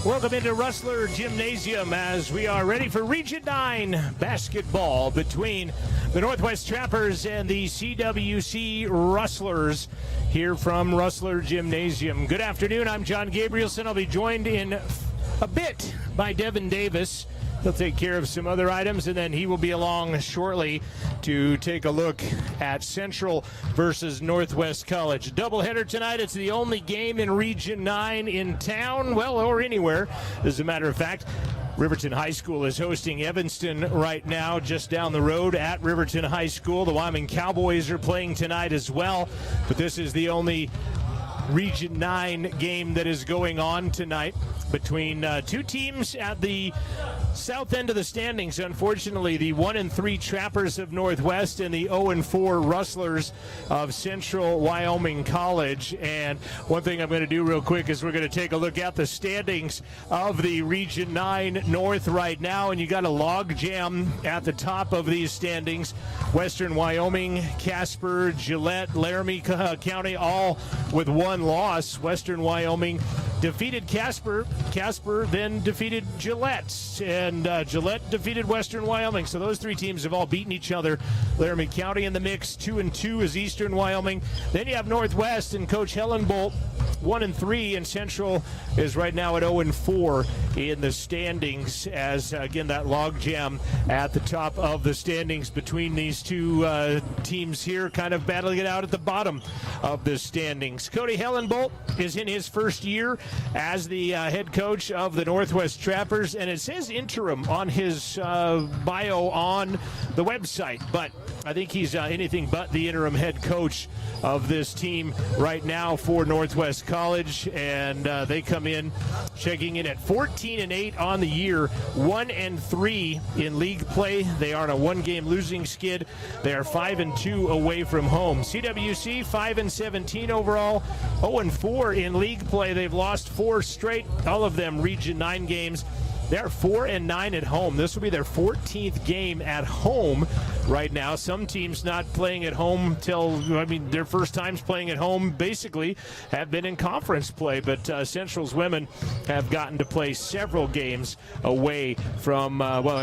Welcome into Rustler Gymnasium as we are ready for Region 9 basketball between the Northwest Trappers and the CWC Rustlers here from Rustler Gymnasium. Good afternoon. I'm John Gabrielson. I'll be joined in a bit by Devin Davis. He'll take care of some other items, and then he will be along shortly to take a look at Central versus Northwest College. Doubleheader tonight. It's the only game in Region 9 in town, well, or anywhere, as a matter of fact. Riverton High School is hosting Evanston right now, just down the road at Riverton High School. The Wyoming Cowboys are playing tonight as well, but this is the only Region 9 game that is going on tonight between two teams at the south end of the standings. Unfortunately, the 1-3 Trappers of Northwest and the 0-4 Rustlers of Central Wyoming College. And one thing I'm going to do real quick is we're going to take a look at the standings of the Region 9 North right now. And you got a log jam at the top of these standings. Western Wyoming, Casper, Gillette, Laramie County, all with one loss. Western Wyoming defeated Casper. Casper then defeated Gillette, and Gillette defeated Western Wyoming. So those three teams have all beaten each other. Laramie County in the mix, 2-2 is Eastern Wyoming. Then you have Northwest and Coach Helen Bolt, 1-3, and Central is right now at 0-4 in the standings. As again, that log jam at the top of the standings between these two teams here, kind of battling it out at the bottom of the standings. Cody Hellenbolt is in his first year as the head coach of the Northwest Trappers, and it says interim on his bio on the website, but I think he's anything but the interim head coach of this team right now for Northwest College, and they come in checking in at 14-8 on the year, 1-3 in league play. They are on a one-game losing skid. They are 5-2 away from home. CWC 5-17 overall, 0-4 in league play. They've lost 4 straight, all of them Region 9 games. They're 4-9 at home. This will be their 14th game at home right now. Some teams not playing at home their first times playing at home basically have been in conference play, but Central's women have gotten to play several games away from,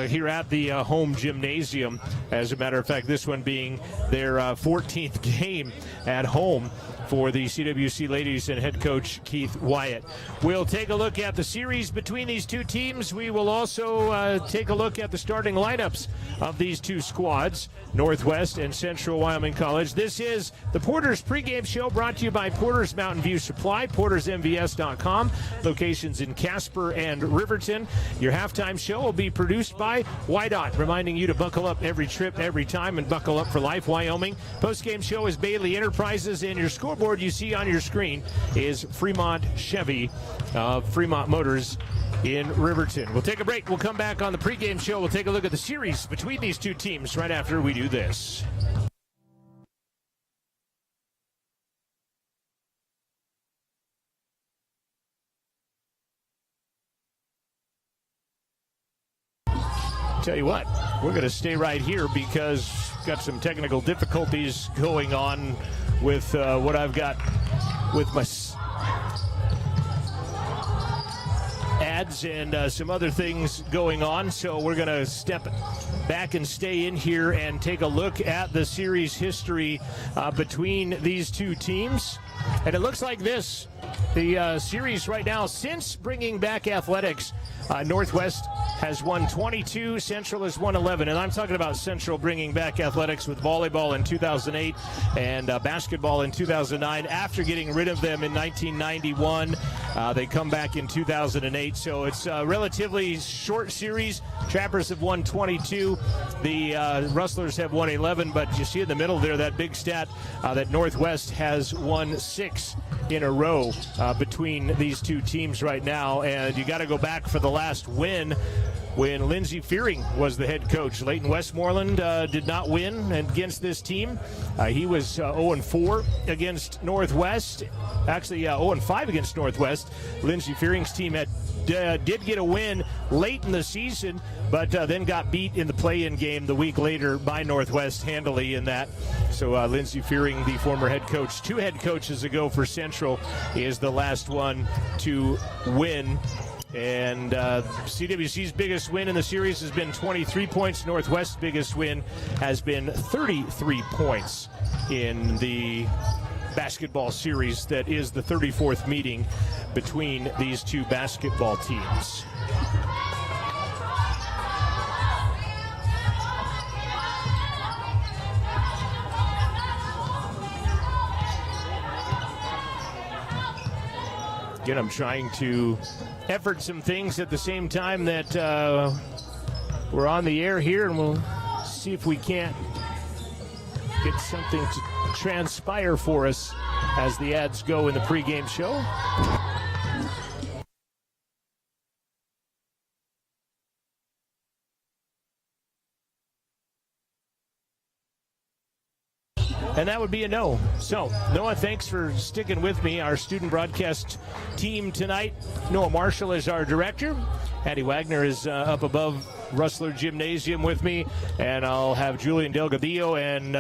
here at the home gymnasium. As a matter of fact, this one being their 14th game at home for the CWC ladies and head coach Keith Wyatt. We'll take a look at the series between these two teams. We will also take a look at the starting lineups of these two squads, Northwest and Central Wyoming College. This is the Porter's pregame show, brought to you by Porter's Mountain View Supply, portersmvs.com, locations in Casper and Riverton. Your halftime show will be produced by YDOT, reminding you to buckle up every trip, every time, and buckle up for life, Wyoming. Postgame show is Bailey Enterprises, and your scoreboard you see on your screen is Fremont Chevy, Fremont Motors in Riverton. We'll take a break. We'll come back on the pregame show. We'll take a look at the series between these two teams right after we do this. Tell you what, we're going to stay right here because we've got some technical difficulties going on with what I've got with my ads and some other things going on. So we're going to step back and stay in here and take a look at the series history between these two teams. And it looks like this. The series right now, since bringing back athletics, Northwest has won 22, Central has won 11. And I'm talking about Central bringing back athletics with volleyball in 2008 and basketball in 2009. After getting rid of them in 1991, they come back in 2008. So it's a relatively short series. Trappers have won 22. The Rustlers have won 11. But you see in the middle there that big stat that Northwest has won 6 in a row between these two teams right now. And you got to go back for the last win when Lindsey Fearing was the head coach. Leighton Westmoreland did not win against this team. He was 0-4 against Northwest. Actually, 0-5 against Northwest. Lindsey Fearing's team did get a win late in the season, but then got beat in the play-in game the week later by Northwest handily in that. So Lindsey Fearing, the former head coach, 2 head coaches ago for Central, is the last one to win And CWC's biggest win in the series has been 23 points. Northwest's biggest win has been 33 points in the basketball series that is the 34th meeting between these two basketball teams. Again, I'm trying to effort some things at the same time that we're on the air here, and we'll see if we can't get something to transpire for us as the ads go in the pregame show. And that would be a no. So, Noah, thanks for sticking with me. Our student broadcast team tonight, Noah Marshall is our director. Hattie Wagner is up above Rustler Gymnasium with me. And I'll have Julian Delgadillo and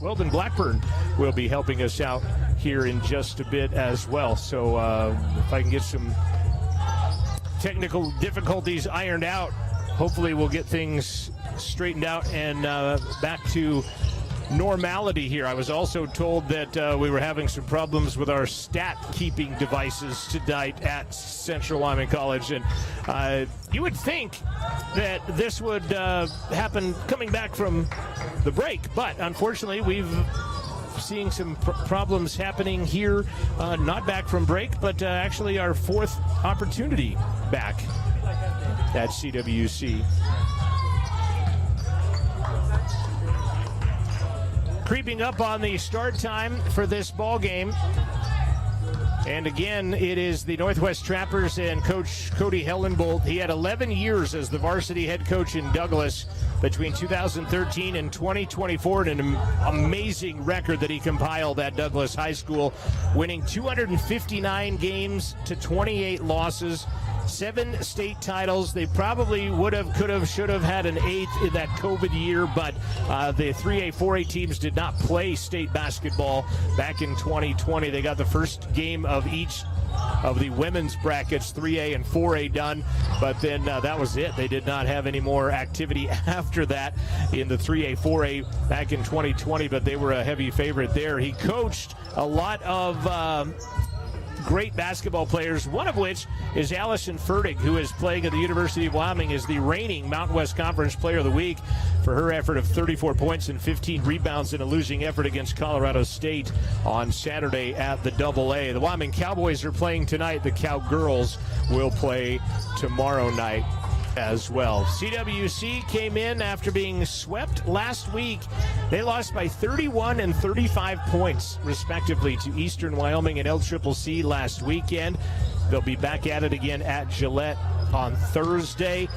Weldon Blackburn will be helping us out here in just a bit as well. So if I can get some technical difficulties ironed out, hopefully we'll get things straightened out and back to normality here. I was also told that we were having some problems with our stat keeping devices tonight at Central Wyoming College, and you would think that this would happen coming back from the break, but unfortunately we've seeing some problems happening here, not back from break, but actually our fourth opportunity back at CWC. Creeping up on the start time for this ball game. And again, it is the Northwest Trappers and Coach Cody Hellenbolt. He had 11 years as the varsity head coach in Douglas between 2013 and 2024, and an amazing record that he compiled at Douglas High School, winning 259 games to 28 losses, 7 state titles. They probably would have, could have, should have had an 8th in that COVID year, but the 3A, 4A teams did not play state basketball back in 2020. They got the first game of each of the women's brackets, 3A and 4A, done, but then that was it. They did not have any more activity after that in the 3A, 4A back in 2020, but they were a heavy favorite there. He coached a lot of great basketball players, one of which is Allison Fertig, who is playing at the University of Wyoming as the reigning Mountain West Conference Player of the Week for her effort of 34 points and 15 rebounds in a losing effort against Colorado State on Saturday at the AA. The Wyoming Cowboys are playing tonight. The Cowgirls will play tomorrow night as well. CWC came in after being swept last week. They lost by 31 and 35 points, respectively, to Eastern Wyoming and LCCC last weekend. They'll be back at it again at Gillette on Thursday.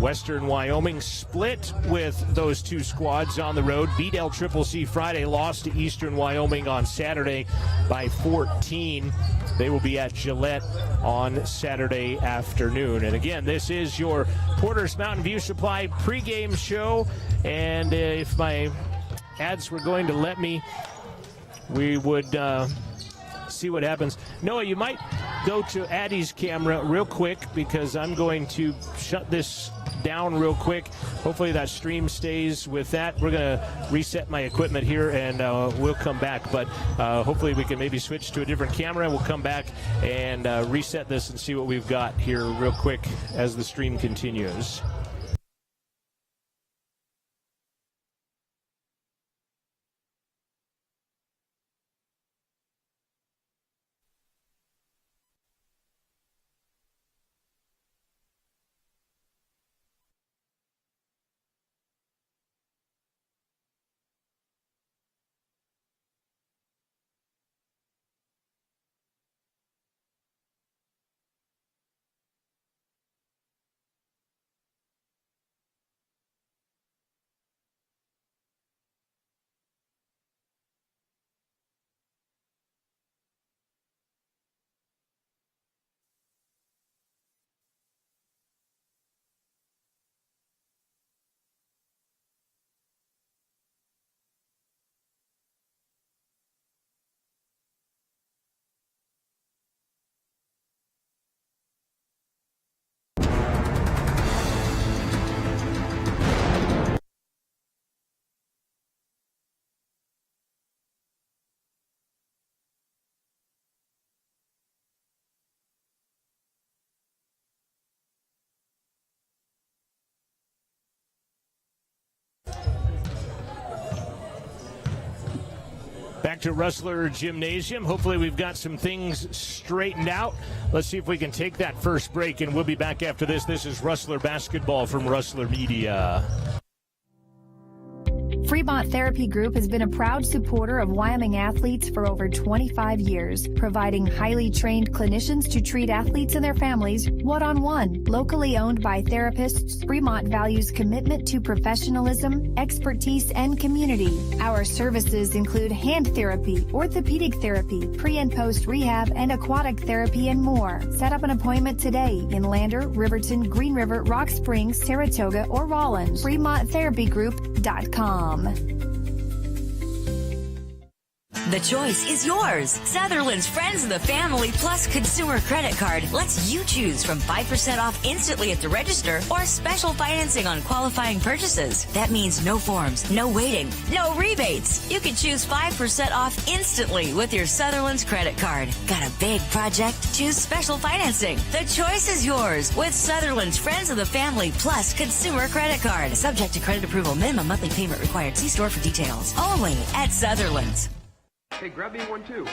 Western Wyoming split with those two squads on the road, beat LCCC Friday, lost to Eastern Wyoming on Saturday by 14. They will be at Gillette on Saturday afternoon. And again, this is your Porter's Mountain View Supply pregame show. And if my ads were going to let me, we would see what happens. Noah, you might go to Addie's camera real quick because I'm going to shut this down real quick. Hopefully that stream stays with that. We're going to reset my equipment here and we'll come back, but hopefully we can maybe switch to a different camera. We'll come back and reset this and see what we've got here real quick as the stream continues. Back to Rustler Gymnasium. Hopefully we've got some things straightened out. Let's see if we can take that first break, and we'll be back after this. This is Rustler Basketball from Rustler Media. Fremont Therapy Group has been a proud supporter of Wyoming athletes for over 25 years, providing highly trained clinicians to treat athletes and their families one-on-one. Locally owned by therapists, Fremont values commitment to professionalism, expertise, and community. Our services include hand therapy, orthopedic therapy, pre- and post-rehab, and aquatic therapy, and more. Set up an appointment today in Lander, Riverton, Green River, Rock Springs, Saratoga, or Rollins. FremontTherapyGroup.com. The choice is yours. Sutherland's Friends of the Family Plus Consumer Credit Card lets you choose from 5% off instantly at the register or special financing on qualifying purchases. That means no forms, no waiting, no rebates. You can choose 5% off instantly with your Sutherland's credit card. Got a big project? Choose special financing. The choice is yours with Sutherland's Friends of the Family Plus Consumer Credit Card. Subject to credit approval. Minimum monthly payment required. See store for details. Only at Sutherland's. Hey, grab me one too.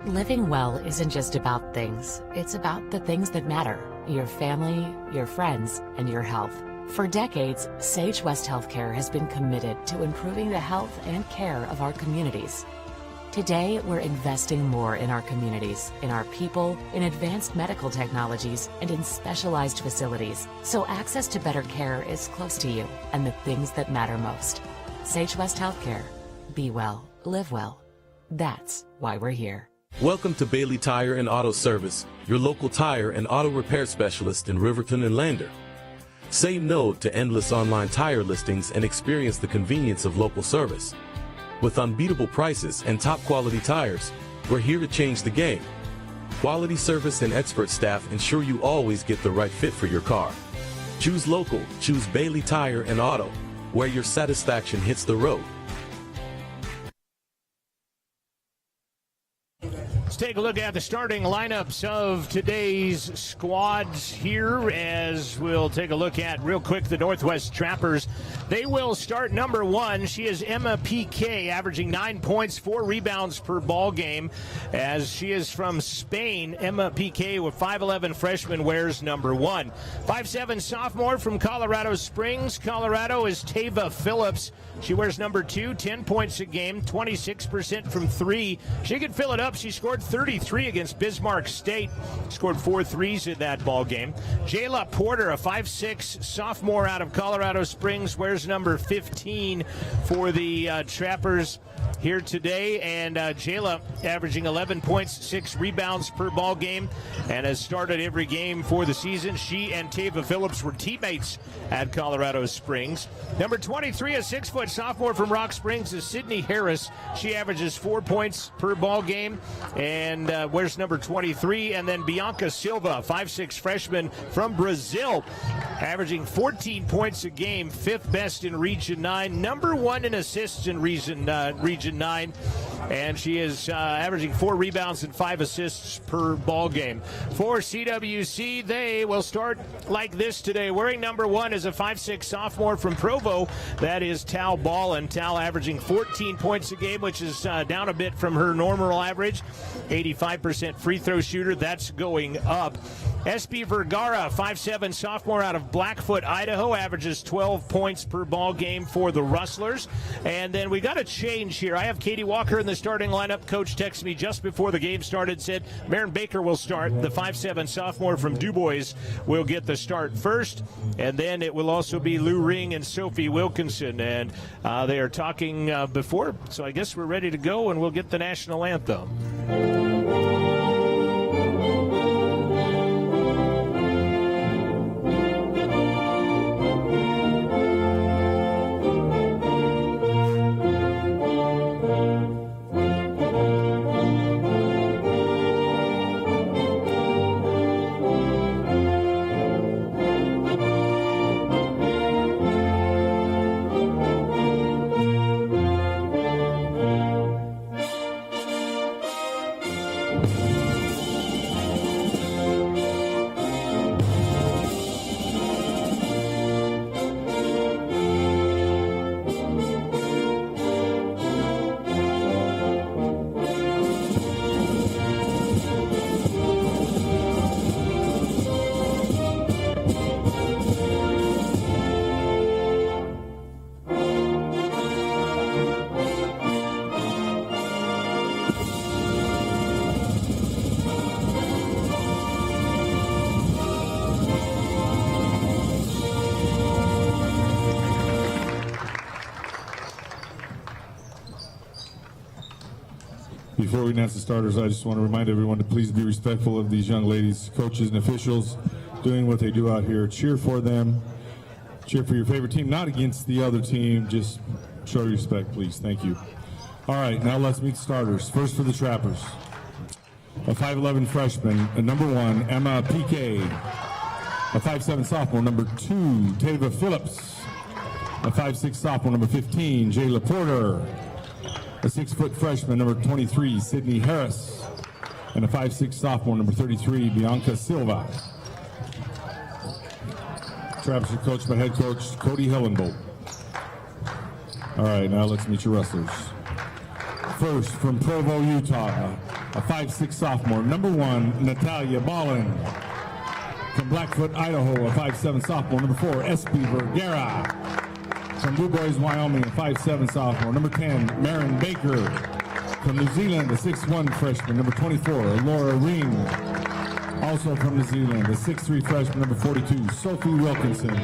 Living well isn't just about things. It's about the things that matter. Your family, your friends, and your health. For decades, Sage West Healthcare has been committed to improving the health and care of our communities. Today, we're investing more in our communities, in our people, in advanced medical technologies, and in specialized facilities, so access to better care is close to you and the things that matter most. Sage West Healthcare. Be well, live well. That's why we're here. Welcome to Bailey Tire and Auto Service, your local tire and auto repair specialist in Riverton and Lander. Say no to endless online tire listings and experience the convenience of local service. With unbeatable prices and top quality tires, we're here to change the game. Quality service and expert staff ensure you always get the right fit for your car. Choose local, choose Bailey Tire and Auto, where your satisfaction hits the road. Let's take a look at the starting lineups of today's squads here, as we'll take a look at real quick the Northwest Trappers. They will start number one. She is Emma Piqué, averaging 9 points, 4 rebounds per ball game. As she is from Spain, Emma Piqué, with 5'11" freshman, wears number one. 5'7" sophomore from Colorado Springs, Colorado, is Tava Phillips. She wears number 2, 10 points a game, 26% from 3. She can fill it up. She scored 33 against Bismarck State. Scored 4 threes in that ball game. Jayla Porter, a 5'6" sophomore out of Colorado Springs, wears number 15 for the Trappers here today. And Jayla averaging 11 points, 6 rebounds per ball game, and has started every game for the season. She and Tava Phillips were teammates at Colorado Springs. Number 23, a 6-foot sophomore from Rock Springs, is Sydney Harris. She averages 4 points per ball game and wears number 23. And then Bianca Silva, 5'6" freshman from Brazil, averaging 14 points a game, 5th best in Region 9, number 1 in assists in Region 9, and she is averaging 4 rebounds and 5 assists per ball game. For CWC, they will start like this today. Wearing number 1 is a 5'6" sophomore from Provo. That is Tal Ballin. Tal averaging 14 points a game, which is down a bit from her normal average. 85% free throw shooter. That's going up. SB Vergara, 5'7" sophomore out of Blackfoot, Idaho, averages 12 points per ball game for the Rustlers. And then we got a change here. I have Katie Walker in the starting lineup. Coach texted me just before the game started, said Marin Baker will start. The 5'7" sophomore from DuBois will get the start first. And then it will also be Lou Ring and Sophie Wilkinson. And they are talking before, so I guess we're ready to go, and we'll get the national anthem. Before we announce the starters, I just want to remind everyone to please be respectful of these young ladies, coaches, and officials doing what they do out here. Cheer for them. Cheer for your favorite team, not against the other team. Just show respect, please. Thank you. All right, now let's meet the starters. First for the Trappers, a 5'11 freshman, number 1, Emma Piquet. A 5'7 sophomore, number 2, Tava Phillips. A 5'6 sophomore, number 15, Jayla Porter. A 6-foot freshman, number 23, Sydney Harris. And a 5'6 sophomore, number 33, Bianca Silva. Trappers are coached by head coach Cody Hellenbolt. All right, now let's meet your wrestlers. First, from Provo, Utah, a 5'6 sophomore, number 1, Natalia Ballin. From Blackfoot, Idaho, a 5'7 sophomore, number 4, Espy Vergara. From Du Bois, Wyoming, a 5'7 sophomore, number 10, Marin Baker. From New Zealand, a 6'1 freshman, number 24, Laura Ring. Also from New Zealand, a 6'3 freshman, number 42, Sophie Wilkinson.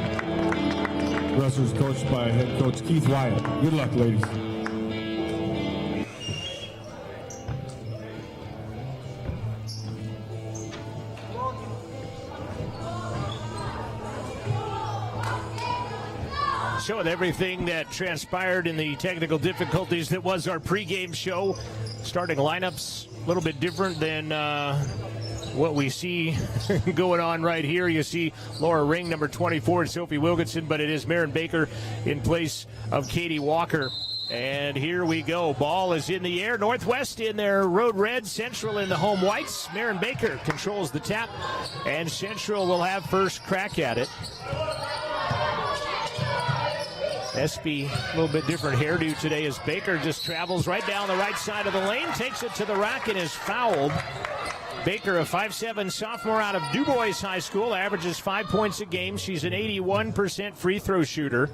Wrestlers coached by head coach Keith Wyatt. Good luck, ladies. Showing everything that transpired in the technical difficulties that was our pregame show. Starting lineups a little bit different than what we see going on right here. You see Laura Ring, number 24, and Sophie Wilkinson, but it is Marin Baker in place of Katie Walker. And here we go. Ball is in the air. Northwest in their road red, Central in the home whites. Marin Baker controls the tap, and Central will have first crack at it. Espy, a little bit different hairdo today as Baker just travels right down the right side of the lane, takes it to the rack and is fouled. Baker, a 5'7 sophomore out of Du Bois High School, averages 5 points a game. She's an 81% free throw shooter.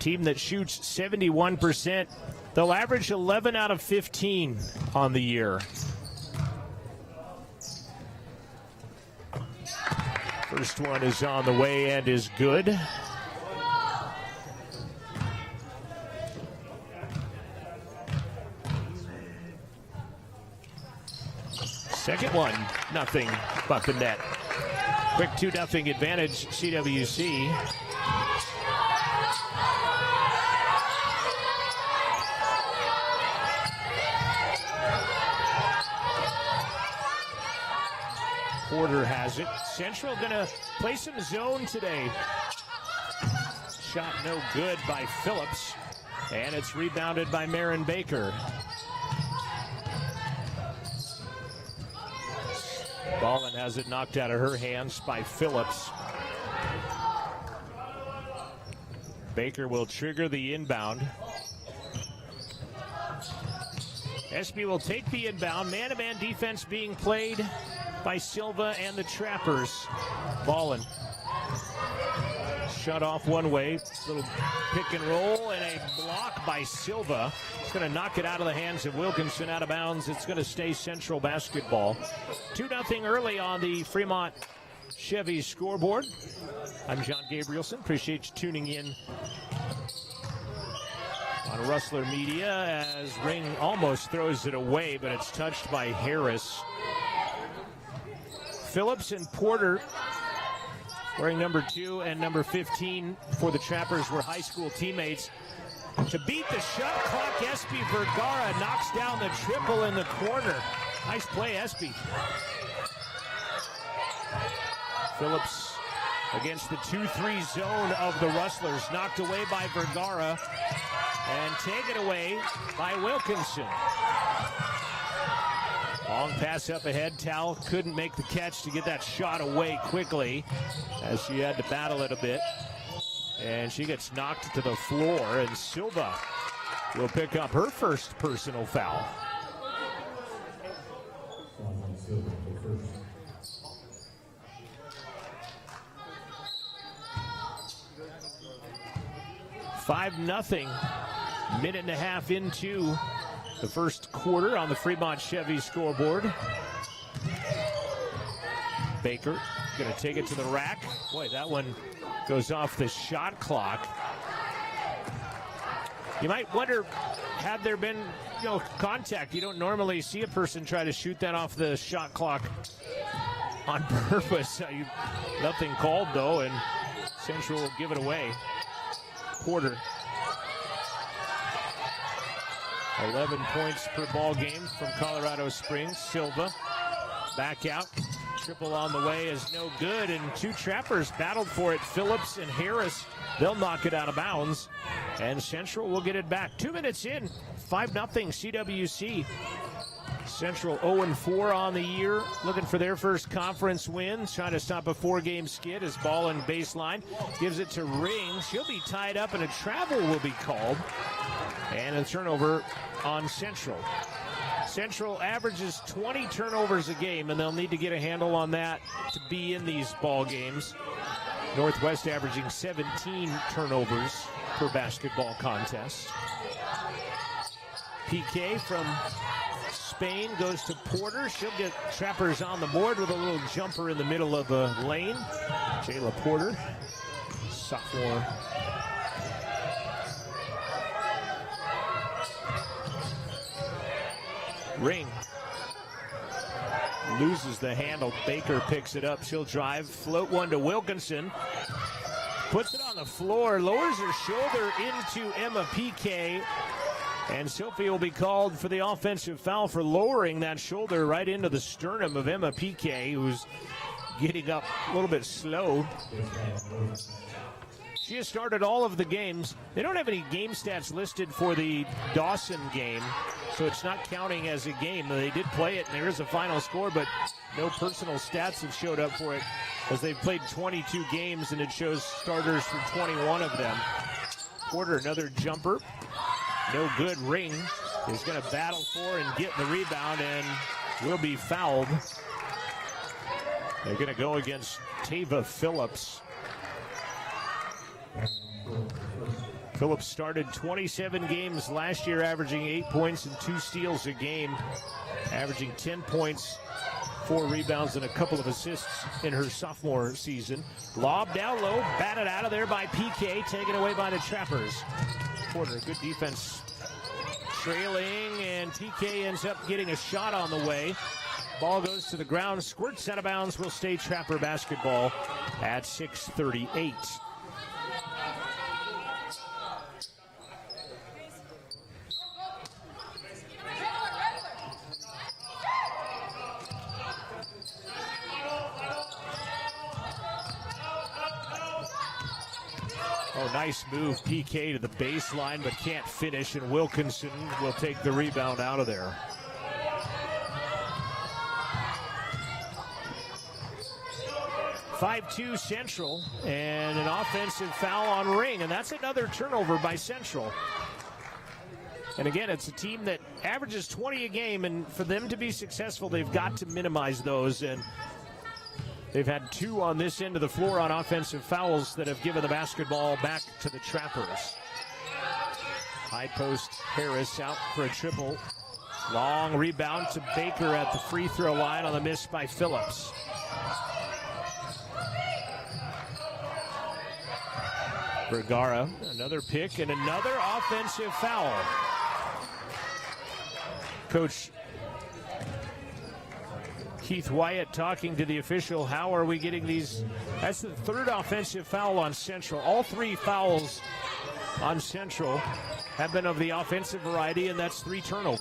Team that shoots 71%. They'll average 11 out of 15 on the year. First one is on the way and is good. Second one, nothing but the net. Quick 2-0 advantage, CWC. Porter has it. Central gonna play some zone today. Shot no good by Phillips, and it's rebounded by Marin Baker. Ballin has it knocked out of her hands by Phillips. Baker will trigger the inbound. Espy will take the inbound. Man-to-man defense being played by Silva and the Trappers. Ballin shut off one way. Little pick and roll and a block by Silva. It's going to knock it out of the hands of Wilkinson, out of bounds. It's going to stay Central basketball. 2-0 early on the Fremont Chevy scoreboard. I'm John Gabrielson. Appreciate you tuning in on Rustler Media as Ring almost throws it away, but it's touched by Harris. Phillips and Porter, wearing number 2 and number 15 for the Trappers, were high school teammates. To beat the shot clock, Espy Vergara knocks down the triple in the corner. Nice play, Espy. Phillips against the 2-3 zone of the Rustlers, knocked away by Vergara and taken away by Wilkinson. Long pass up ahead. Tal couldn't make the catch to get that shot away quickly as she had to battle it a bit. And she gets knocked to the floor, and Silva will pick up her first personal foul. Five nothing. Minute and a half into the first quarter on the Fremont Chevy scoreboard. Baker going to take it to the rack. Boy, that one goes off the shot clock. You might wonder, had there been contact? You don't normally see a person try to shoot that off the shot clock on purpose. Nothing called, though, and Central will give it away. Porter. 11 points per ball game from Colorado Springs. Silva back out. Triple on the way is no good, and two Trappers battled for it. Phillips and Harris, they'll knock it out of bounds, and Central will get it back. 2 minutes in, 5-0 CWC. Central 0-4 on the year, looking for their first conference win, trying to stop a 4-game skid as ball in baseline. Gives it to Ring. She'll be tied up, and a travel will be called. And a turnover on Central. Central averages 20 turnovers a game, and they'll need to get a handle on that to be in these ball games. Northwest averaging 17 turnovers per basketball contest. PK from Spain goes to Porter. She'll get Trappers on the board with a little jumper in the middle of the lane. Jayla Porter, sophomore. Ring loses the handle. Baker picks it up. She'll drive, float one to Wilkinson. Puts it on the floor, lowers her shoulder into Emma PK. And Sophie will be called for the offensive foul for lowering that shoulder right into the sternum of Emma PK, who's getting up a little bit slow. She has started all of the games. They don't have any game stats listed for the Dawson game, so it's not counting as a game. They did play it, and there is a final score, but no personal stats have showed up for it, as they've played 22 games, and it shows starters for 21 of them. Porter, another jumper. No good. Ring is going to battle for and get the rebound, and will be fouled. They're going to go against Tava Phillips. Phillips started 27 games last year, averaging 8 points and 2 steals a game, averaging 10 points, 4 rebounds, and a couple of assists in her sophomore season. Lob down low, batted out of there by PK, taken away by the Trappers. Porter, good defense, trailing, and PK ends up getting a shot on the way. Ball goes to the ground, squirts out of bounds, will stay Trapper basketball at 6:38. Oh, nice move, PK to the baseline, but can't finish, and Wilkinson will take the rebound out of there. (5-2) Central, and an offensive foul on Ring, and that's another turnover by Central. And again, it's a team that averages 20 a game, and for them to be successful, they've got to minimize those, and they've had 2 on this end of the floor on offensive fouls that have given the basketball back to the Trappers. High post, Harris out for a triple. Long rebound to Baker at the free throw line on the miss by Phillips. Vergara, another pick and another offensive foul. Coach Keith Wyatt talking to the official. How are we getting these? That's the 3rd offensive foul on Central. All 3 fouls on Central have been of the offensive variety, and that's 3 turnovers.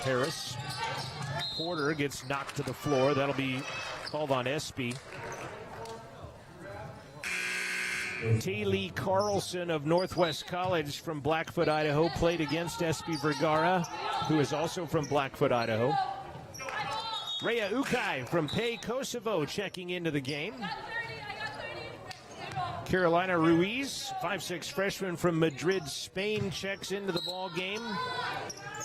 Harris. Porter gets knocked to the floor. That'll be called on Espy. Taylor Carlson of Northwest College from Blackfoot, Idaho, played against Espy Vergara, who is also from Blackfoot, Idaho. Rhea Ukai from Pay Kosovo checking into the game. Carolina Ruiz, 5'6" freshman from Madrid, Spain, checks into the ball game.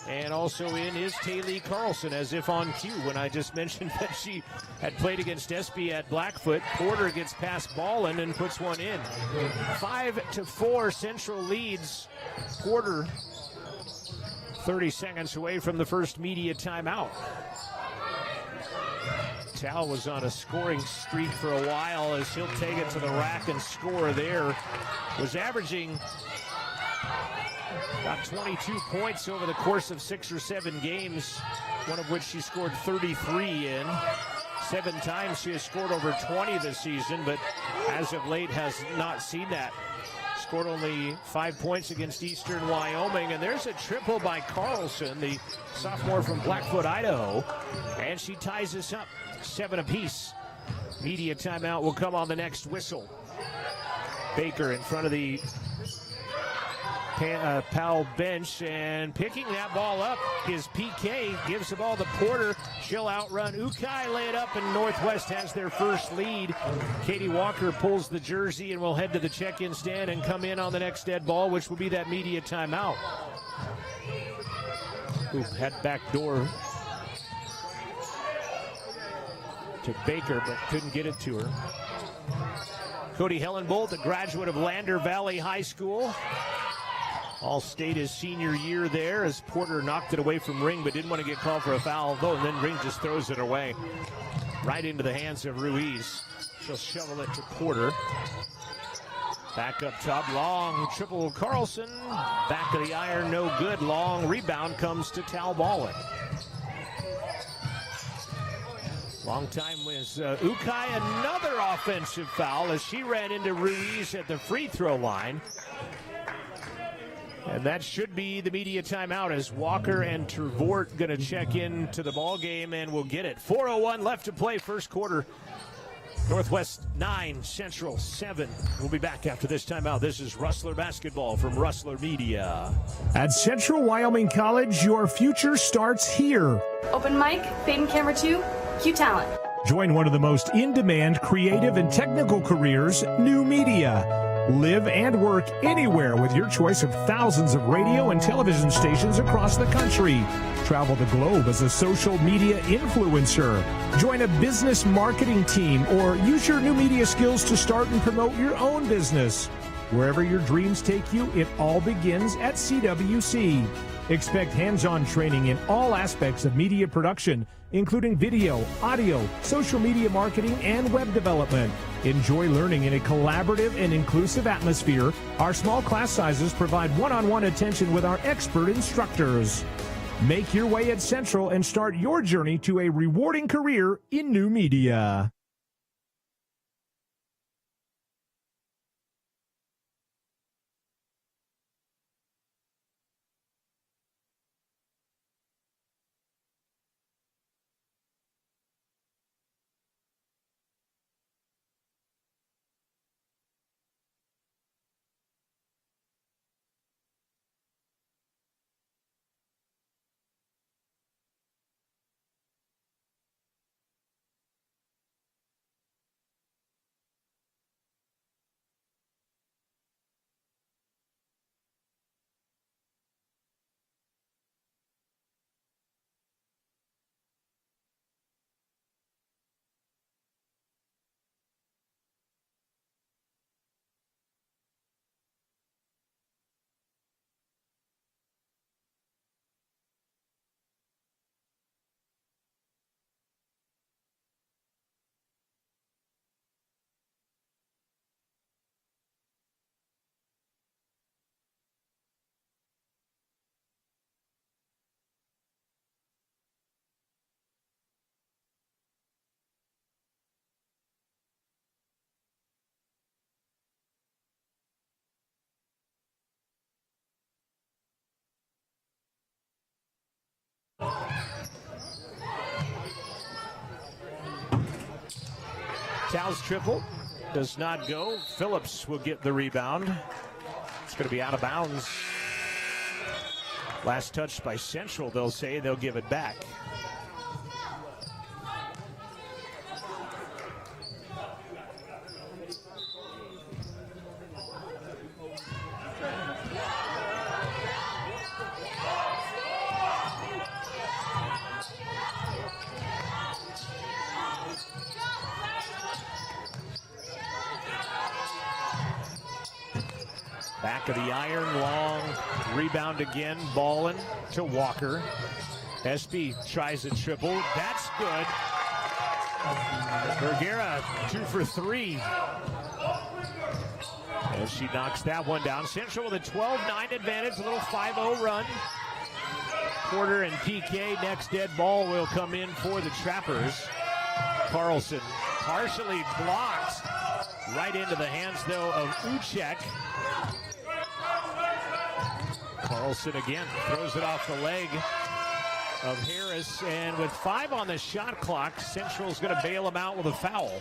And also in is Taylor Carlson, as if on cue when I just mentioned that she had played against Espy at Blackfoot. Porter gets past Ballin and puts one in. 5-4, Central leads. Porter 30 seconds away from the first media timeout. Tal was on a scoring streak for a while, as he'll take it to the rack and score there. Was averaging Got 22 points over the course of 6 or 7 games, one of which she scored 33 in. 7 times she has scored over 20 this season, but as of late has not seen that. Scored only 5 points against Eastern Wyoming, and there's a triple by Carlson, the sophomore from Blackfoot, Idaho, and she ties us up 7 apiece. Media timeout will come on the next whistle. Baker in front of the Powell bench, and picking that ball up is PK. Gives the ball to Porter. She'll outrun Ukai, lay it up, and Northwest has their first lead. Katie Walker pulls the jersey and will head to the check-in stand and come in on the next dead ball, which will be that media timeout. Had back door to Baker, but couldn't get it to her. Cody Hellenbolt, a graduate of Lander Valley High School. All-state his senior year there as Porter knocked it away from Ring, but didn't want to get called for a foul, though, and then Ring just throws it away. Right into the hands of Ruiz. She'll shovel it to Porter. Back up top, long triple Carlson. Back of the iron, no good. Long rebound comes to Tal Ballin. Long time was Ukai. Another offensive foul as she ran into Ruiz at the free throw line. And that should be the media timeout as Walker and Trevort going to check in to the ball game and will get it. 4:01 left to play, first quarter. Northwest 9, Central 7. We'll be back after this timeout. This is Rustler Basketball from Rustler Media. At Central Wyoming College, your future starts here. Open mic, fade and camera 2, Q Talent. Join one of the most in-demand creative and technical careers, new media. Live and work anywhere with your choice of thousands of radio and television stations across the country. Travel the globe as a social media influencer. Join a business marketing team or use your new media skills to start and promote your own business. Wherever your dreams take you, it all begins at CWC. Expect hands-on training in all aspects of media production, including video, audio, social media marketing, and web development. Enjoy learning in a collaborative and inclusive atmosphere. Our small class sizes provide one-on-one attention with our expert instructors. Make your way at Central and start your journey to a rewarding career in new media. Tal's triple does not go. Phillips will get the rebound. It's going to be out of bounds. Last touch by Central, they'll say. They'll give it back. Back of the iron, long rebound again. Ballin to Walker. SB tries a triple. That's good. Vergara 2 for 3. As she knocks that one down. Central with a 12-9 advantage, a little 5-0 run. Porter and PK, next dead ball will come in for the Trappers. Carlson partially blocked. Right into the hands, though, of Uchek. Carlson again throws it off the leg of Harris. And with 5 on the shot clock, Central's going to bail him out with a foul.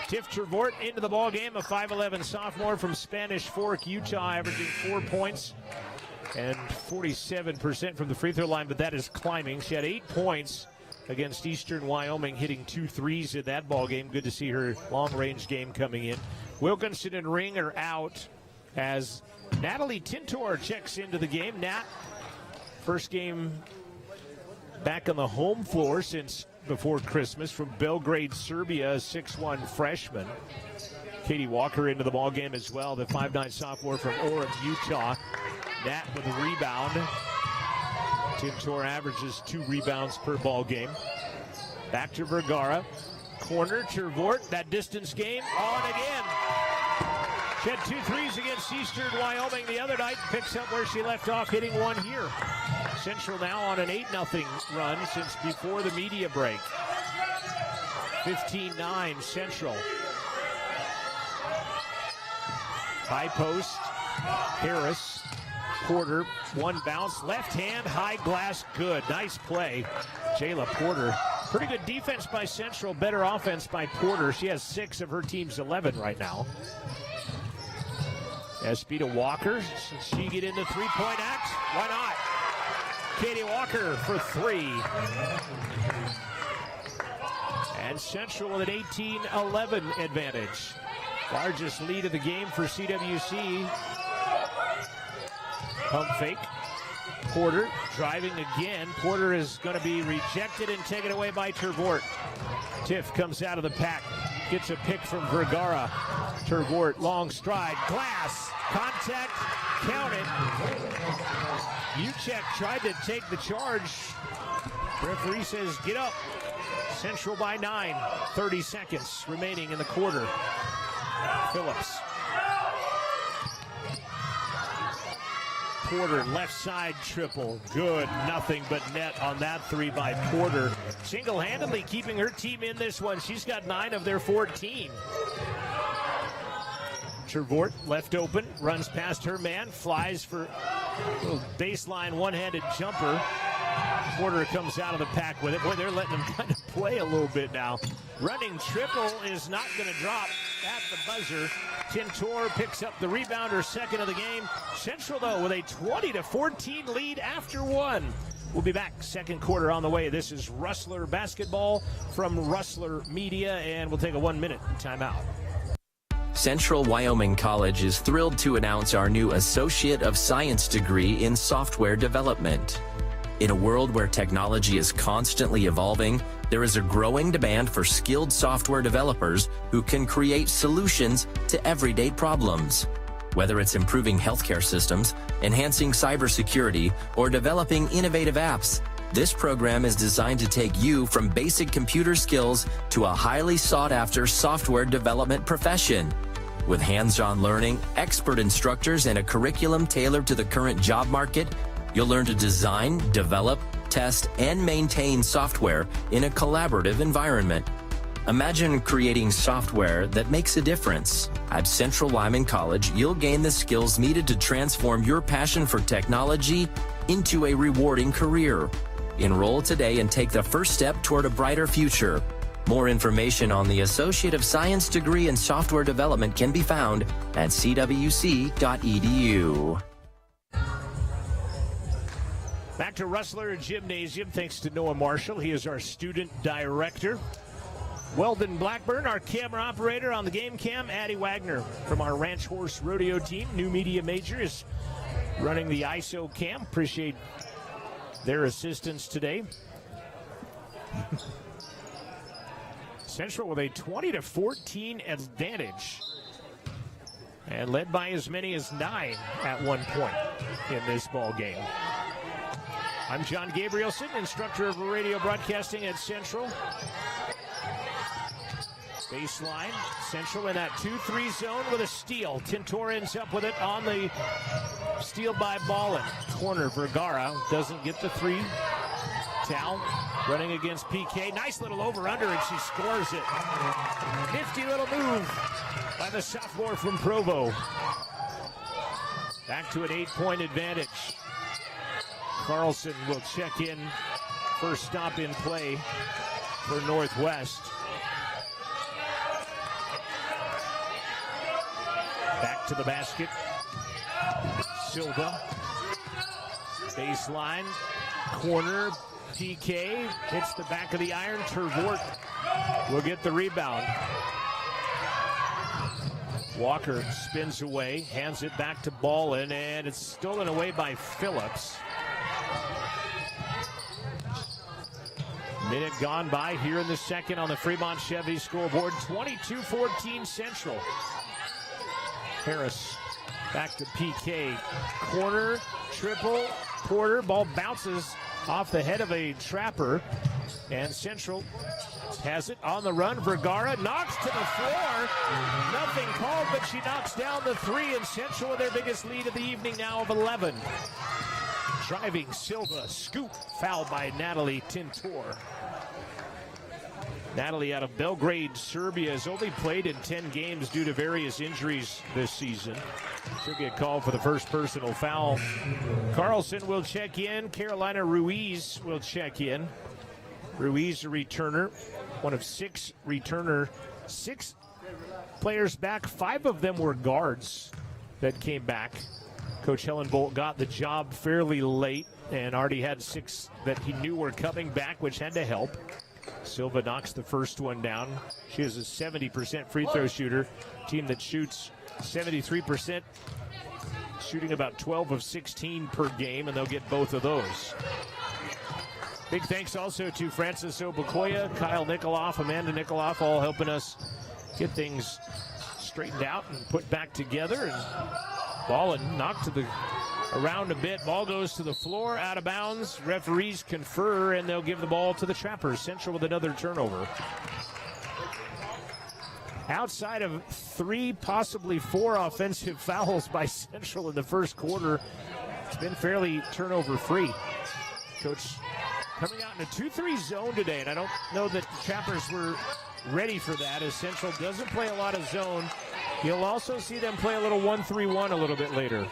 Tiff Trevort into the ball game, a 5'11 sophomore from Spanish Fork, Utah, averaging 4 points and 47% from the free throw line, but that is climbing. She had 8 points against Eastern Wyoming, hitting 2 threes in that ball game. Good to see her long-range game coming in. Wilkinson and Ring are out as Natalie Tintor checks into the game. Nat, first game back on the home floor since before Christmas from Belgrade, Serbia, a 6'1 freshman. Katie Walker into the ball game as well, the 5'9 sophomore from Orem, Utah. Nat with a rebound. Tintor averages 2 rebounds per ball game. Back to Vergara. Corner, Trevort, that distance game on again. She had 2 threes against Eastern Wyoming the other night. Picks up where she left off, hitting 1 here. Central now on an 8-0 run since before the media break. 15-9 Central. High post, Harris. Porter, 1 bounce, left hand, high glass, good. Nice play. Jayla Porter. Pretty good defense by Central, better offense by Porter. She has 6 of her team's 11 right now. Espita Walker, she get in the 3-point act? Why not? Katie Walker for 3. And Central with an 18-11 advantage. Largest lead of the game for CWC. Pump fake. Porter driving again. Porter is going to be rejected and taken away by Trevort. Tiff comes out of the pack. Gets a pick from Vergara. Trevort, long stride. Glass. Contact. Count it. Uchek tried to take the charge. Referee says, get up. Central by 9. 30 seconds remaining in the quarter. Phillips. Porter, left side triple. Good. Nothing but net on that 3 by Porter. Single-handedly keeping her team in this one. She's got 9 of their 14. Trevort left open, runs past her man, flies for a little baseline one-handed jumper. Porter comes out of the pack with it. Boy, they're letting him kind of play a little bit now. Running triple is not going to drop at the buzzer. Tintor picks up the rebound, her second of the game. Central, though, with a 20-14 lead after 1. We'll be back. Second quarter on the way. This is Rustler basketball from Rustler Media, and we'll take a 1-minute timeout. Central Wyoming College is thrilled to announce our new Associate of Science degree in software development. In a world where technology is constantly evolving, there is a growing demand for skilled software developers who can create solutions to everyday problems. Whether it's improving healthcare systems, enhancing cybersecurity, or developing innovative apps, this program is designed to take you from basic computer skills to a highly sought-after software development profession. With hands-on learning, expert instructors, and a curriculum tailored to the current job market, you'll learn to design, develop, test, and maintain software in a collaborative environment. Imagine creating software that makes a difference. At Central Wyoming College, you'll gain the skills needed to transform your passion for technology into a rewarding career. Enroll today and take the first step toward a brighter future. More information on the Associate of Science degree in software development can be found at cwc.edu. Back to Rustler Gymnasium, thanks to Noah Marshall. He is our student director. Weldon Blackburn, our camera operator on the game cam. Addie Wagner from our Ranch Horse Rodeo team, new media major, is running the ISO cam. Appreciate their assistance today. Central with a 20-14 advantage, and led by as many as 9 at one point in this ball game. I'm John Gabrielson, instructor of radio broadcasting at Central. Baseline, Central in that 2-3 zone with a steal. Tintor ends up with it on the steal by Ballin. Corner, Vergara doesn't get the three. Tal running against PK. Nice little over-under, and she scores it. Nifty little move by the sophomore from Provo. Back to an 8-point advantage. Carlson will check in. First stop in play for Northwest. Back to the basket. Silva. Baseline. Corner. PK hits the back of the iron. Tervort will get the rebound. Walker spins away, hands it back to Ballin, and it's stolen away by Phillips. Minute gone by here in the second on the Fremont Chevy scoreboard. 22-14 Central. Harris back to PK. Corner, triple, Porter. Ball bounces off the head of a Trapper. And Central has it on the run. Vergara knocks to the floor. Nothing called, but she knocks down the three. And Central with their biggest lead of the evening now of 11. Driving Silva, scoop, foul by Natalie Tintor. Natalie out of Belgrade, Serbia, has only played in 10 games due to various injuries this season. She'll get called for the first personal foul. Carlson will check in. Carolina Ruiz will check in. Ruiz, a returner, one of six players back. 5 of them were guards that came back. Coach Hellenbolt got the job fairly late and already had 6 that he knew were coming back, which had to help. Silva knocks the first one down. She is a 70% free throw shooter. Team that shoots 73%, shooting about 12 of 16 per game, and they'll get both of those. Big thanks also to Francis Obukoya, Kyle Nikoloff, Amanda Nikoloff, all helping us get things straightened out and put back together. And Ballin knocked to the around a bit. Ball goes to the floor, out of bounds. Referees confer, and they'll give the ball to the Trappers. Central with another turnover. Outside of 3, possibly 4 offensive fouls by Central in the first quarter, it's been fairly turnover-free. Coach coming out in a 2-3 zone today, and I don't know that the Trappers were ready for that, as Central doesn't play a lot of zone. You'll also see them play a little 1-3-1 a little bit later,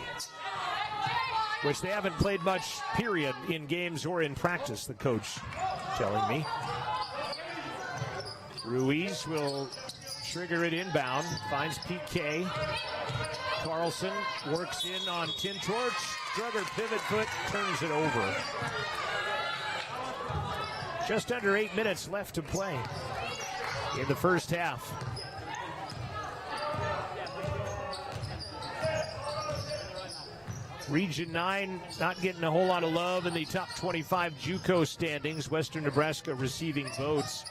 which they haven't played much, period, in games or in practice, the coach telling me. Ruiz will trigger it inbound, finds PK. Carlson works in on Tintor. Strugger pivot foot, turns it over. Just under 8 minutes left to play in the first half. Region 9 not getting a whole lot of love in the top 25 JUCO standings. Western Nebraska receiving votes.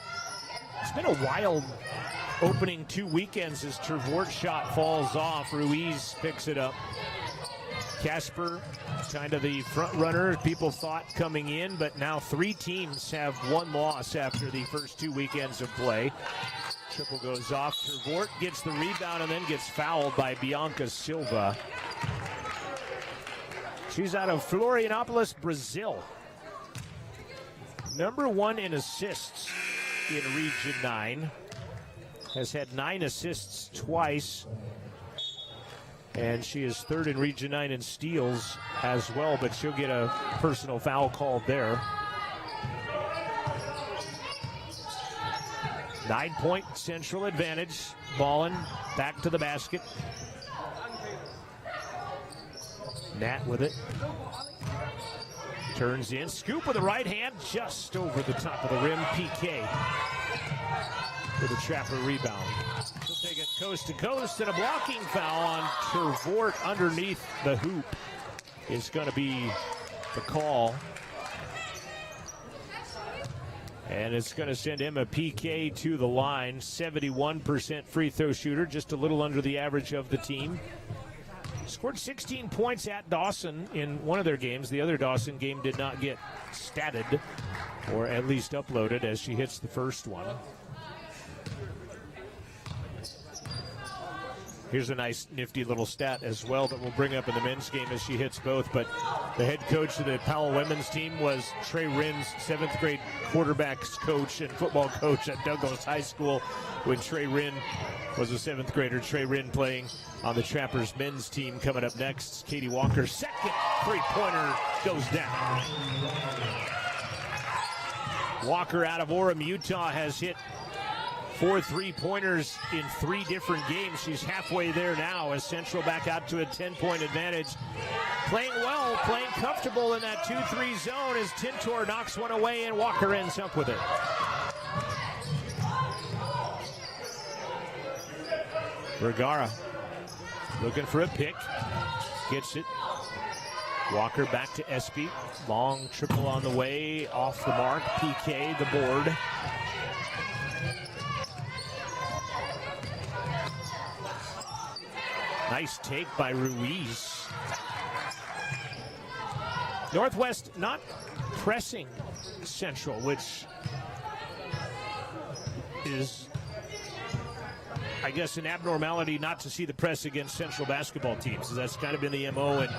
It's been a wild opening 2 weekends as Tervort's shot falls off. Ruiz picks it up. Casper, kind of the front runner people thought coming in, but now 3 teams have 1 loss after the first 2 weekends of play. Triple goes off. Tervort gets the rebound and then gets fouled by Bianca Silva. She's out of Florianopolis, Brazil. Number 1 in assists in Region 9. Has had 9 assists twice. And she is 3rd in Region 9 in steals as well, but she'll get a personal foul called there. 9-point Central advantage. Ballin back to the basket. Nat with it. Turns in. Scoop with the right hand just over the top of the rim. PK with a Trapper rebound. She'll take it coast to coast, and a blocking foul on Tervort underneath the hoop is going to be the call. And it's going to send Emma PK to the line. 71% free throw shooter, just a little under the average of the team. Scored 16 points at Dawson in one of their games. The other Dawson game did not get statted, or at least uploaded, as she hits the first one. Here's a nice, nifty little stat as well that we'll bring up in the men's game as she hits both. But the head coach of the Powell women's team was Trey Rinn's 7th grade quarterbacks coach and football coach at Douglas High School when Trey Rinn was a 7th grader. Trey Rinn playing on the Trappers men's team. Coming up next, Katie Walker, second three-pointer goes down. Walker out of Orem, Utah, has hit 4 3-pointers in 3 different games. She's halfway there now as Central back out to a 10-point advantage. Playing well, playing comfortable in that 2-3 zone as Tintor knocks one away and Walker ends up with it. Vergara looking for a pick. Gets it. Walker back to Espy. Long triple on the way. Off the mark. PK, the board. Nice take by Ruiz. Northwest not pressing Central, which is, I guess, an abnormality not to see the press against Central basketball teams. That's kind of been the MO, and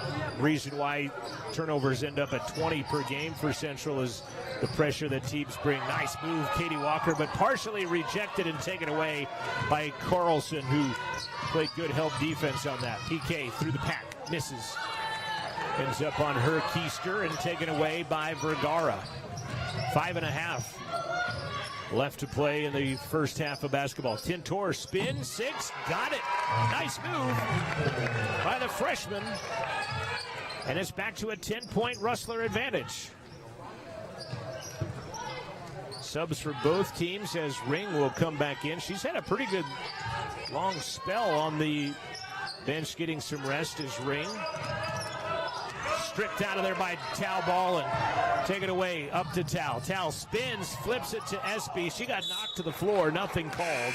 reason why turnovers end up at 20 per game for Central is the pressure that teams bring. Nice move, Katie Walker, but partially rejected and taken away by Carlson, who played good help defense on that. PK through the pack, misses. Ends up on her keister and taken away by Vergara. 5.5 left to play in the first half of basketball. Tintor spin, 6, got it. Nice move by the freshman. And it's back to a 10-point Rustler advantage. Subs for both teams as Ring will come back in. She's had a pretty good long spell on the bench, getting some rest as Ring. Stripped out of there by Tal Ball and taken away up to Tal. Tal spins, flips it to Espy. She got knocked to the floor, nothing called.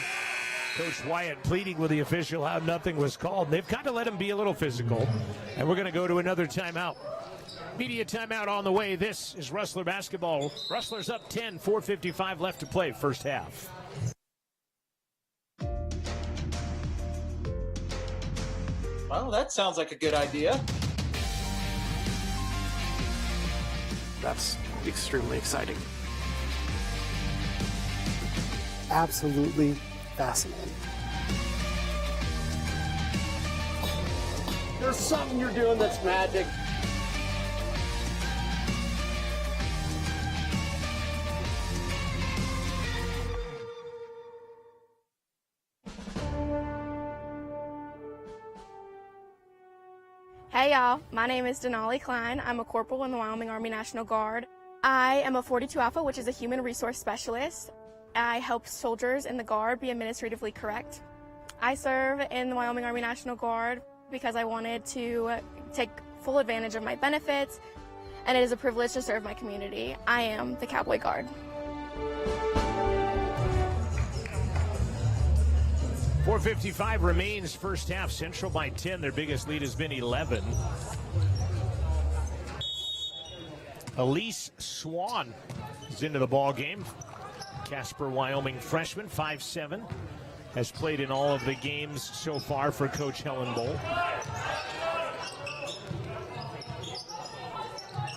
Coach Wyatt pleading with the official how nothing was called. They've kind of let him be a little physical. And we're going to go to another timeout. Media timeout on the way. This is Rustler basketball. Rustlers up 10, 4:55 left to play first half. Well, that sounds like a good idea. That's extremely exciting. Absolutely fascinating. There's something you're doing that's magic. Hey y'all, my name is Denali Klein. I'm a corporal in the Wyoming Army National Guard. I am a 42 Alpha, which is a human resource specialist. I help soldiers in the Guard be administratively correct. I serve in the Wyoming Army National Guard because I wanted to take full advantage of my benefits, and it is a privilege to serve my community. I am the Cowboy Guard. 4:55 remains first half. Central by 10. Their biggest lead has been 11. Elise Swan is into the ball game. Casper, Wyoming freshman, 5'7", has played in all of the games so far for Coach Helen Bowl.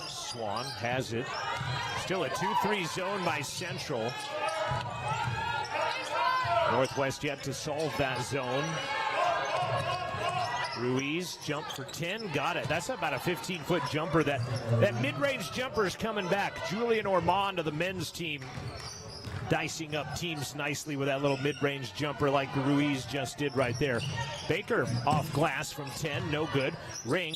Swan has it. Still a 2-3 zone by Central. Northwest yet to solve that zone. Ruiz jump for 10, got it. That's about a 15-foot jumper. That mid-range jumper is coming back. Julian Ormond of the men's team dicing up teams nicely with that little mid-range jumper like Ruiz just did right there. Baker off glass from 10, no good. Ring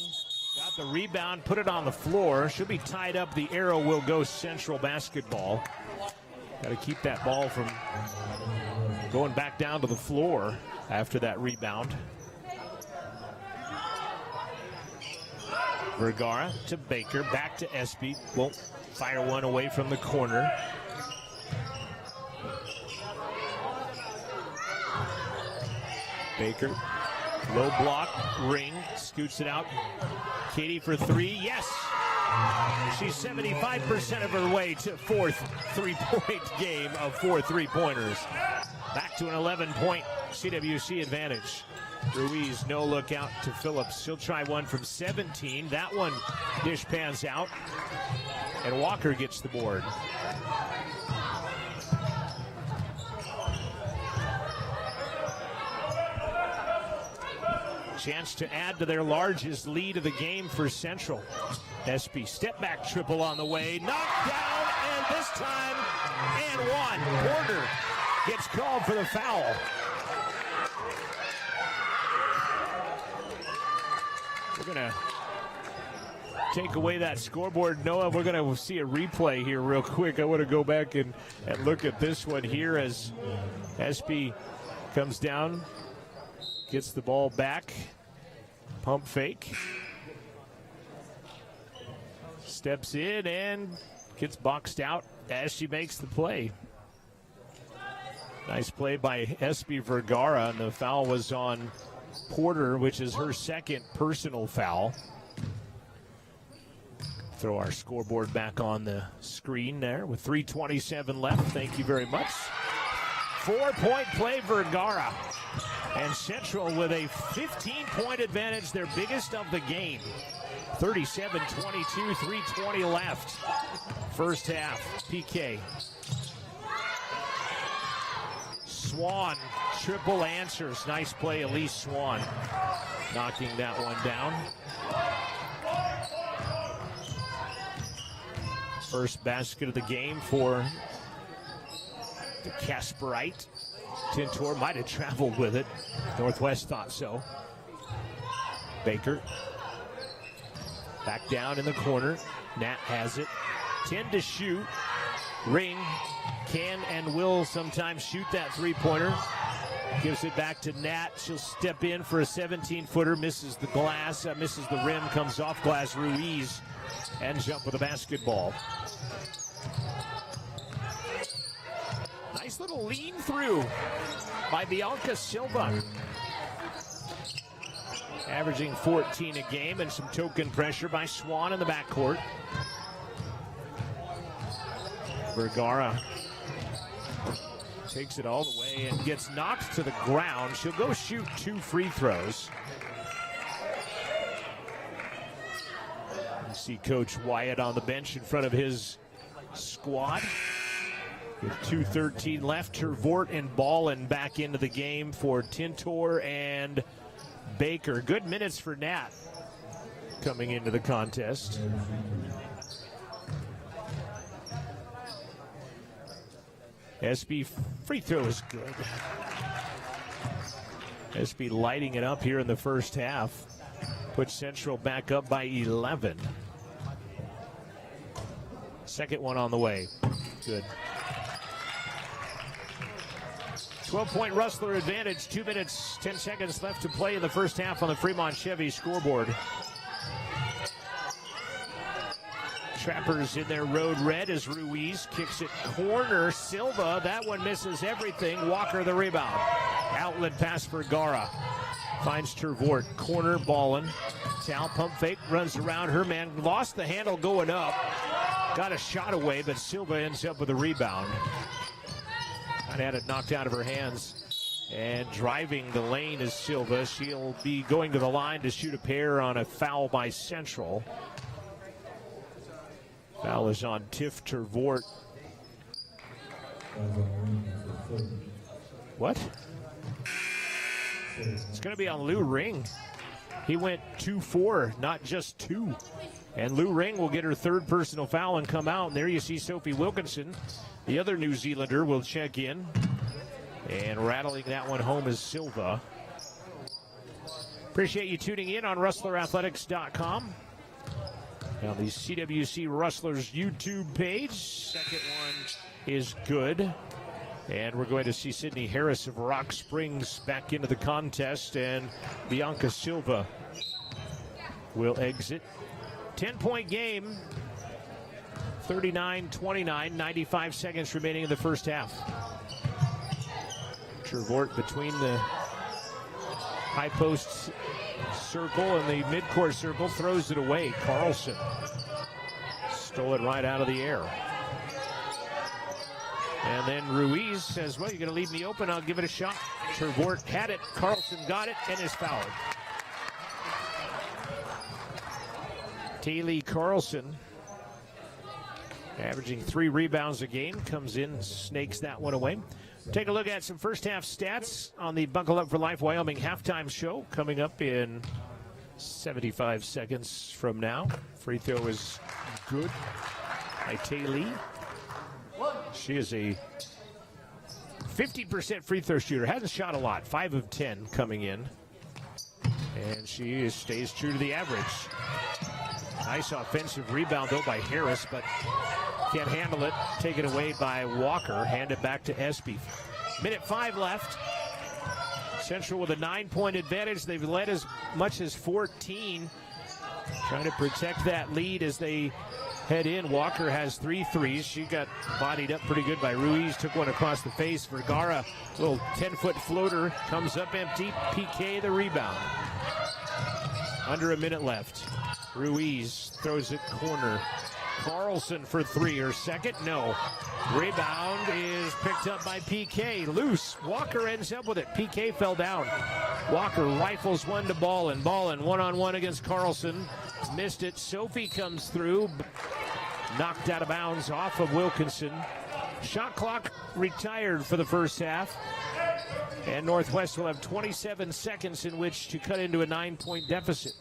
got the rebound, put it on the floor. Should be tied up. The arrow will go Central basketball. Got to keep that ball from going back down to the floor after that rebound. Vergara to Baker, back to Espy. Won't fire one away from the corner. Baker, low block, Ring, scoots it out. Katie for 3, yes! She's 75% of her way to fourth three-point game of 4 3-pointers. Back to an 11-point CWC advantage. Ruiz, no look out to Phillips. She'll try one from 17. That one dish pans out. And Walker gets the board. Chance to add to their largest lead of the game for Central. Espy step back triple on the way. Knocked down, and this time, and one. Porter gets called for the foul. We're going to take away that scoreboard. Noah, we're going to see a replay here real quick. I want to go back and look at this one here as Espy comes down, gets the ball back, pump fake, steps in and gets boxed out as she makes the play. Nice play by Espy Vergara, and the foul was on Porter, which is her second personal foul. Throw our scoreboard back on the screen there with 3:27 left. Thank you very much. 4-point play Vergara. And Central with a 15-point advantage, their biggest of the game. 37-22, 3:20 left. First half, PK. Swan, triple answers. Nice play, Elise Swan, knocking that one down. First basket of the game for the Casperite. Tintor might have traveled with it. Northwest thought so. Baker. Back down in the corner. Nat has it. 10 to shoot. Ring can and will sometimes shoot that three-pointer. Gives it back to Nat. She'll step in for a 17-footer. Misses the glass. Misses the rim. Comes off glass. Ruiz ends up with a basketball. Nice little lean through by Bianca Silva. Averaging 14 a game, and some token pressure by Swan in the backcourt. Vergara takes it all the way and gets knocked to the ground. She'll go shoot 2 free throws. You see Coach Wyatt on the bench in front of his squad. With 2:13 left, Tervort and Ballin back into the game for Tintor and Baker. Good minutes for Nat coming into the contest. Espy free throw is good. Espy lighting it up here in the first half. Puts Central back up by 11. Second one on the way. Good. 12-point Rustler advantage. 2 minutes, 10 seconds left to play in the first half on the Fremont Chevy scoreboard. Trappers in their road red as Ruiz kicks it corner. Silva, that one misses everything. Walker the rebound. Outlet pass for Gara. Finds Tervort. Corner, Ballin. Tal pump fake, runs around her man. Lost the handle going up. Got a shot away, but Silva ends up with a rebound. Kind of had it knocked out of her hands. And driving the lane is Silva. She'll be going to the line to shoot a pair on a foul by Central. Foul is on Tiff Tervort. What? It's going to be on Lou Ring. He went 2-4, not just 2. And Lou Ring will get her third personal foul and come out. And there you see Sophie Wilkinson. The other New Zealander will check in. And rattling that one home is Silva. Appreciate you tuning in on RustlerAthletics.com. Now the CWC Rustlers YouTube page. Second one is good. And we're going to see Sydney Harris of Rock Springs back into the contest. And Bianca Silva will exit. 10-point game. 39-29, 95 seconds remaining in the first half. Tervort between the high post circle and the midcourt circle, throws it away. Carlson stole it right out of the air. And then Ruiz says, well, you're going to leave me open. I'll give it a shot. Trevort had it. Carlson got it and is fouled. Taylor Carlson, averaging 3 rebounds a game, comes in, snakes that one away. Take a look at some first half stats on the Buckle Up for Life Wyoming halftime show coming up in 75 seconds from now. Free throw is good by Taylor. She is a 50% free throw shooter. Hasn't shot a lot. 5 of 10 coming in. And she stays true to the average. Nice offensive rebound, though, by Harris, but can't handle it. Taken away by Walker. Hand it back to Espy. Minute 5 left. Central with a 9-point advantage. They've led as much as 14. Trying to protect that lead as they head in. Walker has 3 threes. She got bodied up pretty good by Ruiz. Took one across the face. Vergara, little 10-foot floater, comes up empty. PK the rebound. Under a minute left. Ruiz throws it corner. Carlson for 3. Her second? No. Rebound is picked up by PK. Loose. Walker ends up with it. PK fell down. Walker rifles one to Ballin. Ballin one-on-one against Carlson. Missed it. Sophie comes through. Knocked out of bounds off of Wilkinson. Shot clock retired for the first half. And Northwest will have 27 seconds in which to cut into a 9-point deficit.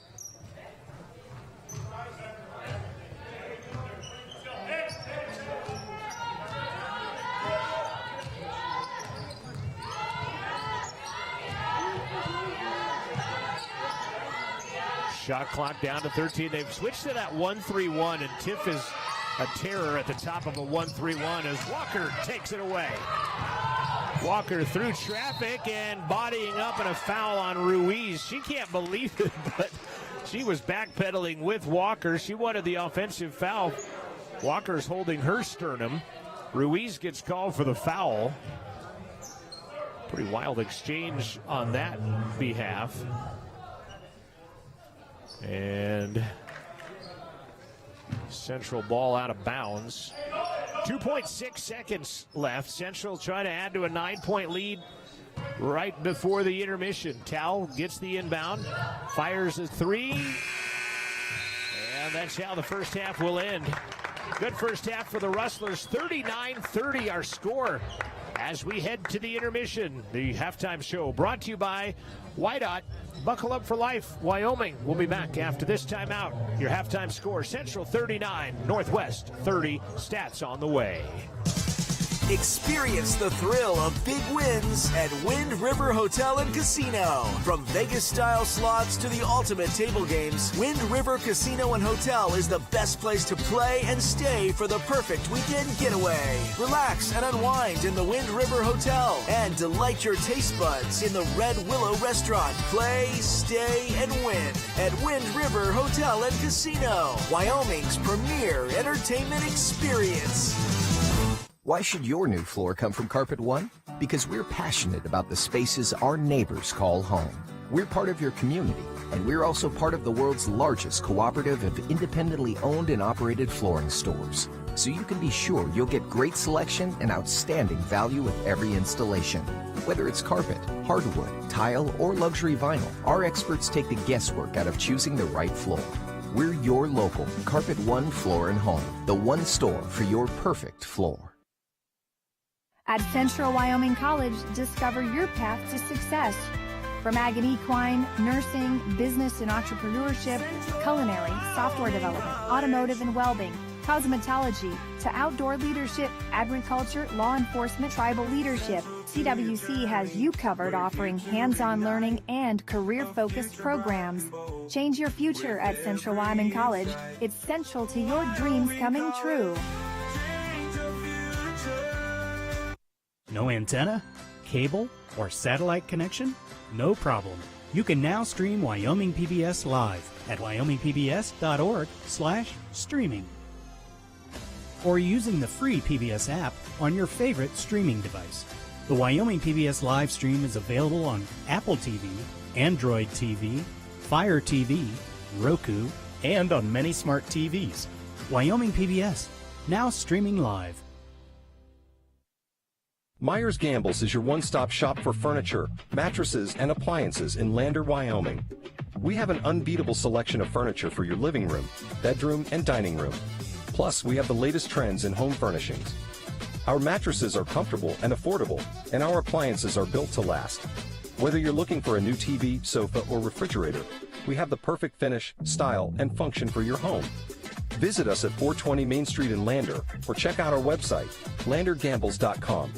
Shot clock down to 13. They've switched to that 1-3-1, and Tiff is a terror at the top of a 1-3-1 as Walker takes it away. Walker through traffic and bodying up, and a foul on Ruiz. She can't believe it, but she was backpedaling with Walker. She wanted the offensive foul. Walker's holding her sternum. Ruiz gets called for the foul. Pretty wild exchange on that behalf. And Central ball out of bounds. 2.6 seconds left. Central trying to add to a 9-point lead right before the intermission. Tal gets the inbound, fires a 3, and that's how the first half will end. Good first half for the Rustlers. 39-30 our score as we head to the intermission. The halftime show brought to you by Wydot. Buckle up for life, Wyoming. We'll be back after this timeout. Your halftime score, Central 39, Northwest 30. Stats on the way. Experience the thrill of big wins at Wind River Hotel and Casino. From Vegas-style slots to the ultimate table games, Wind River Casino and Hotel is the best place to play and stay for the perfect weekend getaway. Relax and unwind in the Wind River Hotel and delight your taste buds in the Red Willow Restaurant. Play, stay, and win at Wind River Hotel and Casino, Wyoming's premier entertainment experience. Why should your new floor come from Carpet One? Because we're passionate about the spaces our neighbors call home. We're part of your community, and we're also part of the world's largest cooperative of independently owned and operated flooring stores. So you can be sure you'll get great selection and outstanding value with every installation. Whether it's carpet, hardwood, tile, or luxury vinyl, our experts take the guesswork out of choosing the right floor. We're your local Carpet One Floor and Home, the one store for your perfect floor. At Central Wyoming College, discover your path to success. From ag and equine, nursing, business and entrepreneurship, culinary, software development, automotive and welding, cosmetology, to outdoor leadership, agriculture, law enforcement, tribal leadership, CWC has you covered, offering hands-on learning and career-focused programs. Change your future at Central Wyoming College. It's central to your dreams coming true. No antenna, cable, or satellite connection? No problem. You can now stream Wyoming PBS live at wyomingpbs.org/streaming. Or using the free PBS app on your favorite streaming device. The Wyoming PBS live stream is available on Apple TV, Android TV, Fire TV, Roku, and on many smart TVs. Wyoming PBS, now streaming live. Myers-Gamble's is your one-stop shop for furniture, mattresses, and appliances in Lander, Wyoming. We have an unbeatable selection of furniture for your living room, bedroom, and dining room. Plus, we have the latest trends in home furnishings. Our mattresses are comfortable and affordable, and our appliances are built to last. Whether you're looking for a new TV, sofa, or refrigerator, we have the perfect finish, style, and function for your home. Visit us at 420 Main Street in Lander, or check out our website, landergambles.com.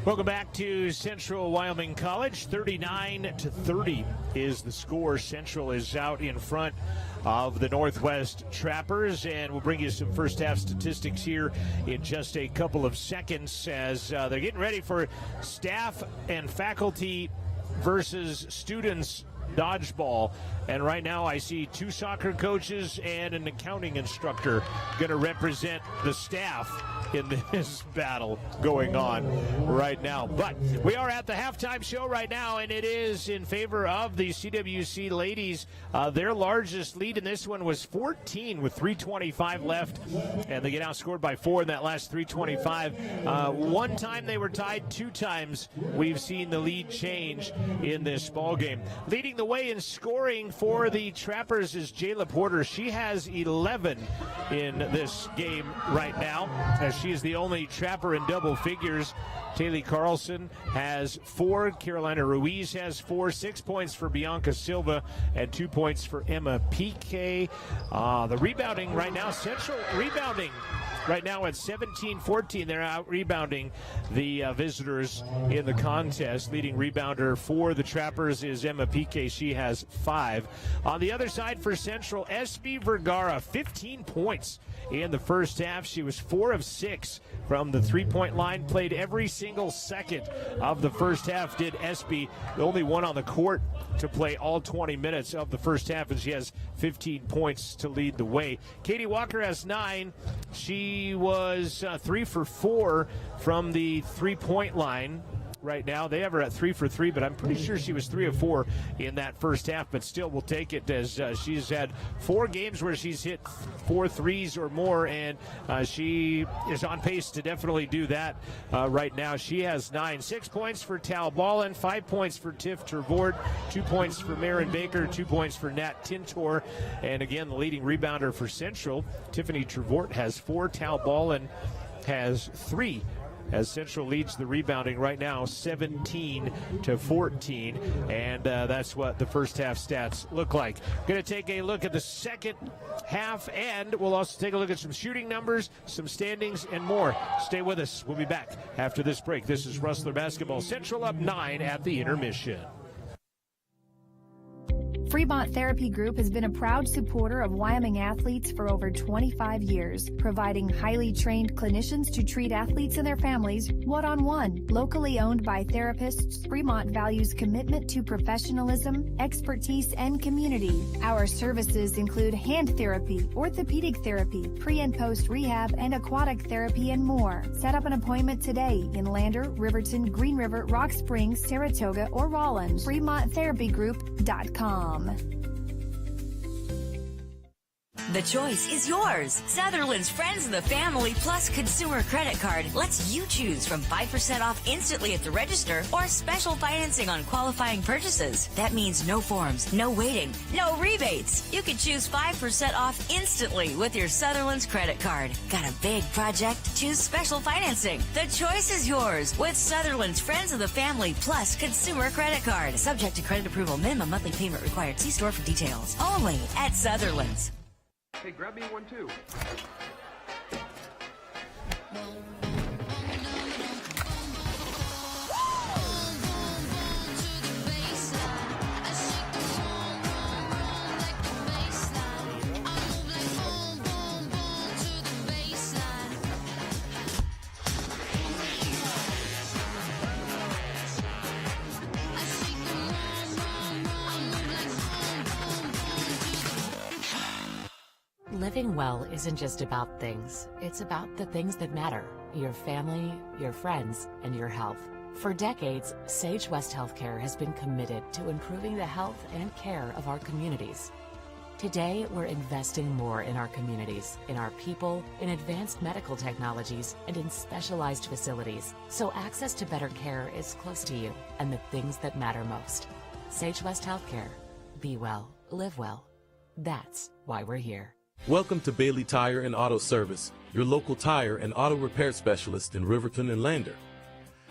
Welcome back to Central Wyoming College. 39-30 is the score. Central is out in front of the Northwest Trappers, and we'll bring you some first half statistics here in just a couple of seconds as they're getting ready for staff and faculty versus students dodgeball. And right now I see two soccer coaches and an accounting instructor going to represent the staff in this battle going on right now. But we are at the halftime show right now, and it is in favor of the CWC ladies. Their largest lead in this one was 14 with 3:25 left, and they get outscored by 4 in that last 3:25. One time they were tied, 2 times we've seen the lead change in this ball game. Leading the way in scoring for the Trappers is Jayla Porter. She has 11 in this game right now, as she is the only Trapper in double figures. Taylor Carlson has 4. Carolina Ruiz has 4. 6 points for Bianca Silva and 2 points for Emma Pique. The rebounding right now, Central rebounding right now at 17-14. They're out rebounding the visitors in the contest. Leading rebounder for the Trappers is Emma Pique. She has 5. On the other side for Central, SB Vergara, 15 points in the first half. She was 4 of 6 from the three-point line, played every single second of the first half, did SB. The only one on the court to play all 20 minutes of the first half, and she has 15 points to lead the way. Katie Walker has 9. She was 3 for 4 from the three-point line. Right now they have her at 3 for 3, but I'm pretty sure she was 3 of 4 in that first half, but still we'll take it as she's had 4 games where she's hit 4 threes or more, and she is on pace to definitely do that right now. She has 9. 6 points for Tal Ballin, 5 points for Tiff Trevord, 2 points for Marin Baker, 2 points for Nat Tintor, and again the leading rebounder for Central, Tiffany Trevord, has 4. Tal Ballin has 3. As Central leads the rebounding right now, 17-14, and that's what the first half stats look like. Going to take a look at the second half, and we'll also take a look at some shooting numbers, some standings, and more. Stay with us. We'll be back after this break. This is Rustler Basketball. Central up 9 at the intermission. Fremont Therapy Group has been a proud supporter of Wyoming athletes for over 25 years, providing highly trained clinicians to treat athletes and their families one-on-one. Locally owned by therapists, Fremont values commitment to professionalism, expertise, and community. Our services include hand therapy, orthopedic therapy, pre- and post-rehab, and aquatic therapy, and more. Set up an appointment today in Lander, Riverton, Green River, Rock Springs, Saratoga, or Rollins. FremontTherapyGroup.com. The choice is yours. Sutherland's Friends of the Family Plus Consumer Credit Card lets you choose from 5% off instantly at the register or special financing on qualifying purchases. That means no forms, no waiting, no rebates. You can choose 5% off instantly with your Sutherland's credit card. Got a big project? Choose special financing. The choice is yours with Sutherland's Friends of the Family Plus Consumer Credit Card. Subject to credit approval. Minimum monthly payment required. See store for details. Only at Sutherland's. Hey, grab me one too. Living well isn't just about things. It's about the things that matter. Your family, your friends, and your health. For decades, Sage West Healthcare has been committed to improving the health and care of our communities. Today, we're investing more in our communities, in our people, in advanced medical technologies, and in specialized facilities, so access to better care is close to you and the things that matter most. Sage West Healthcare. Be well, live well. That's why we're here. Welcome to Bailey Tire and Auto Service, your local tire and auto repair specialist in Riverton and Lander.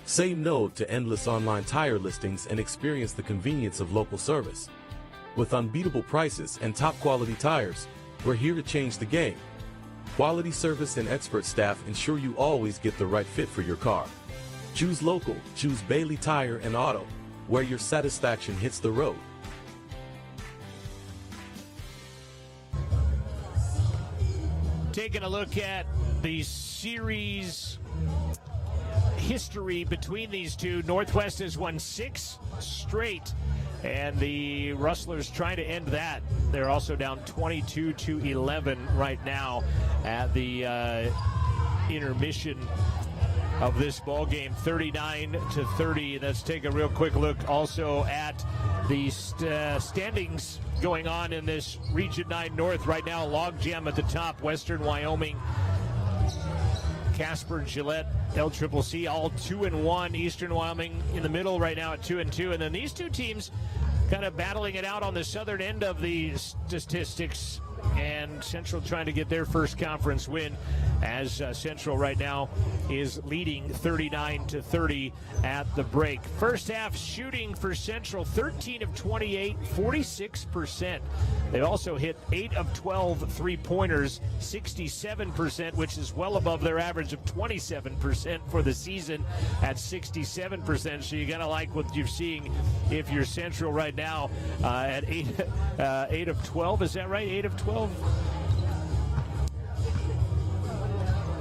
Say no to endless online tire listings and experience the convenience of local service. With unbeatable prices and top quality tires, we're here to change the game. Quality service and expert staff ensure you always get the right fit for your car. Choose local, choose Bailey Tire and Auto, where your satisfaction hits the road. Taking a look at the series history between these two, Northwest has won 6 straight, and the Rustlers trying to end that. They're also down 22-11 right now at the intermission of this ball game, 39-30. Let's take a real quick look also at the standings going on in this Region 9 North right now. Logjam at the top, Western Wyoming, Casper, Gillette, LCCC, all 2-1. Eastern Wyoming in the middle right now at 2-2. And then these two teams kind of battling it out on the southern end of the statistics, and Central trying to get their first conference win, as Central right now is leading 39-30 at the break. First half shooting for Central, 13 of 28, 46%. They also hit 8 of 12 three-pointers, 67%, which is well above their average of 27% for the season at 67%. So you got to like what you're seeing if you're Central right now at 8 of 12. Is that right? 8 of 12?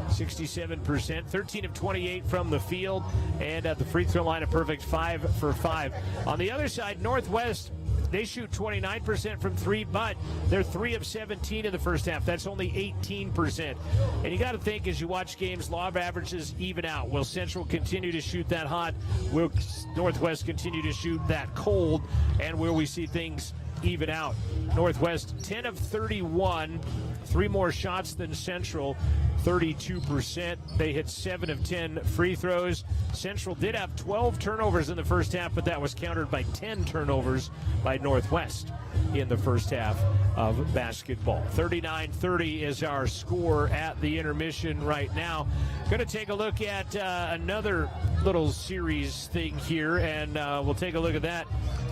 67%, 13 of 28 from the field, and at the free throw line, a perfect 5 for 5. On the other side, Northwest, they shoot 29% from 3, but they're 3 of 17 in the first half. That's only 18%. And you got to think, as you watch games, law of averages even out. Will Central continue to shoot that hot? Will Northwest continue to shoot that cold? And will we see things even out? Northwest 10 of 31, 3 more shots than Central, 32%. They hit 7 of 10 free throws. Central did have 12 turnovers in the first half, but that was countered by 10 turnovers by Northwest in the first half of basketball. 39-30 is our score at the intermission right now. Going to take a look at another little series thing here, and we'll take a look at that.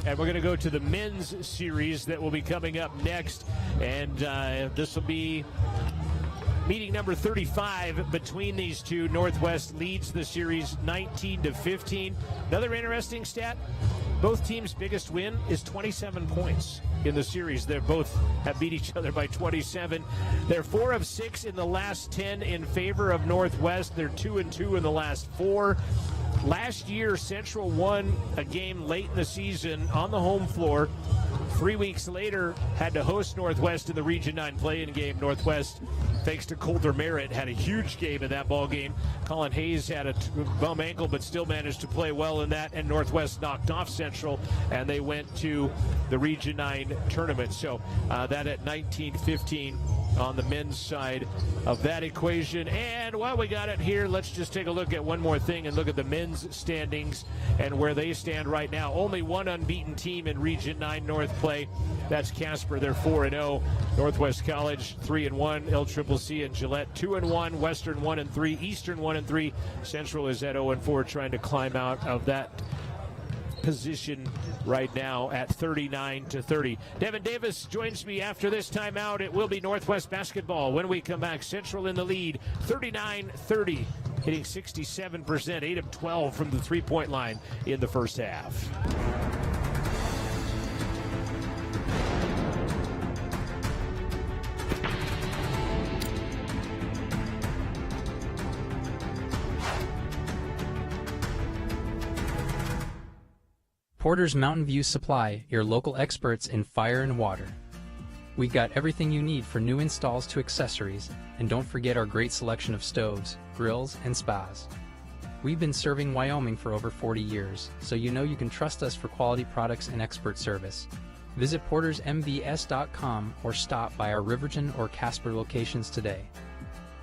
And we're going to go to the men's series that will be coming up next. And this will be meeting number 35 between these two. Northwest leads the series 19-15. Another interesting stat, both teams' biggest win is 27 points in the series. They both have beat each other by 27. They're 4 of 6 in the last 10 in favor of Northwest. They're 2-2 in the last 4. Last year, Central won a game late in the season on the home floor. 3 weeks later, had to host Northwest in the Region 9 play-in game. Northwest, thanks to Coulter Merritt, had a huge game in that ball game. Colin Hayes had a bum ankle, but still managed to play well in that, and Northwest knocked off Central, and they went to the Region 9 tournament. So that at 19-15 on the men's side of that equation. And while we got it here, let's just take a look at one more thing and look at the men's standings and where they stand right now. Only one unbeaten team in Region 9 North play. That's Casper. They're 4-0. Northwest College 3-1. LCCC and Gillette 2-1. Western 1-3. Eastern 1-3. Central is at 0-4, trying to climb out of that position right now at 39-30. Devin Davis joins me after this timeout. It will be Northwest basketball when we come back. Central in the lead, 39-30, hitting 67%, 8 of 12 from the three-point line in the first half. Porter's Mountain View Supply, your local experts in fire and water. We got everything you need for new installs to accessories, and don't forget our great selection of stoves, grills, and spas. We've been serving Wyoming for over 40 years, so you know you can trust us for quality products and expert service. Visit portersmbs.com or stop by our Riverton or Casper locations today.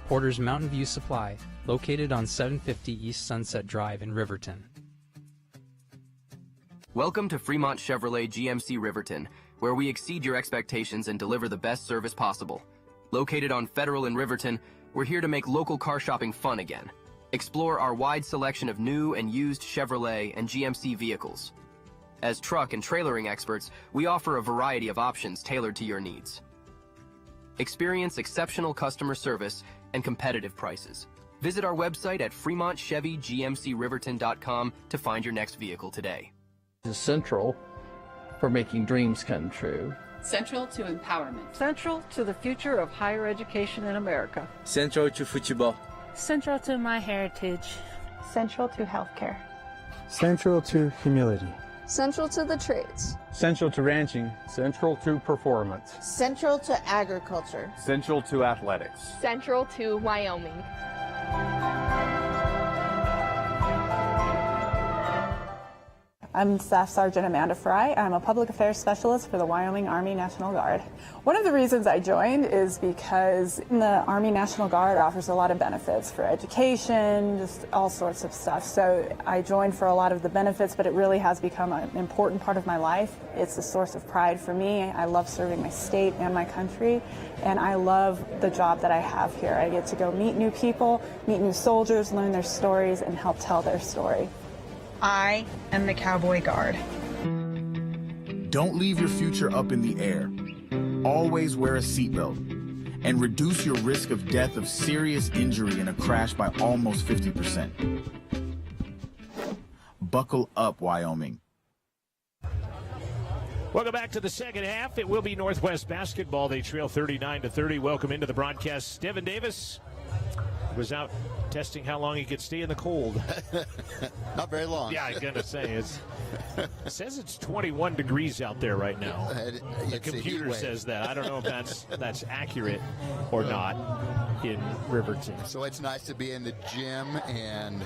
Porter's Mountain View Supply, located on 750 East Sunset Drive in Riverton. Welcome to Fremont Chevrolet GMC Riverton, where we exceed your expectations and deliver the best service possible. Located on Federal in Riverton, we're here to make local car shopping fun again. Explore our wide selection of new and used Chevrolet and GMC vehicles. As truck and trailering experts, we offer a variety of options tailored to your needs. Experience exceptional customer service and competitive prices. Visit our website at FremontChevyGMCRiverton.com to find your next vehicle today. Is central for making dreams come true. Central to empowerment. Central to the future of higher education in America. Central to football. Central to my heritage. Central to healthcare. Central to humility. Central to the trades. Central to ranching. Central to performance. Central to agriculture. Central to athletics. Central to Wyoming. I'm Staff Sergeant Amanda Fry. I'm a public affairs specialist for the Wyoming Army National Guard. One of the reasons I joined is because the Army National Guard offers a lot of benefits for education, just all sorts of stuff. So I joined for a lot of the benefits, but it really has become an important part of my life. It's a source of pride for me. I love serving my state and my country, and I love the job that I have here. I get to go meet new people, meet new soldiers, learn their stories, and help tell their story. I am the Cowboy Guard. Don't leave your future up in the air. Always wear a seatbelt and reduce your risk of death of serious injury in a crash by almost 50%. Buckle up, Wyoming. Welcome back to the second half. It will be Northwest basketball. They trail 39-30. Welcome into the broadcast. Devin Davis was out testing how long he could stay in the cold. Not very long. Yeah, I'm going to say it says it's 21 degrees out there right now. The computer says that. I don't know if that's accurate or not in Riverton. So it's nice to be in the gym and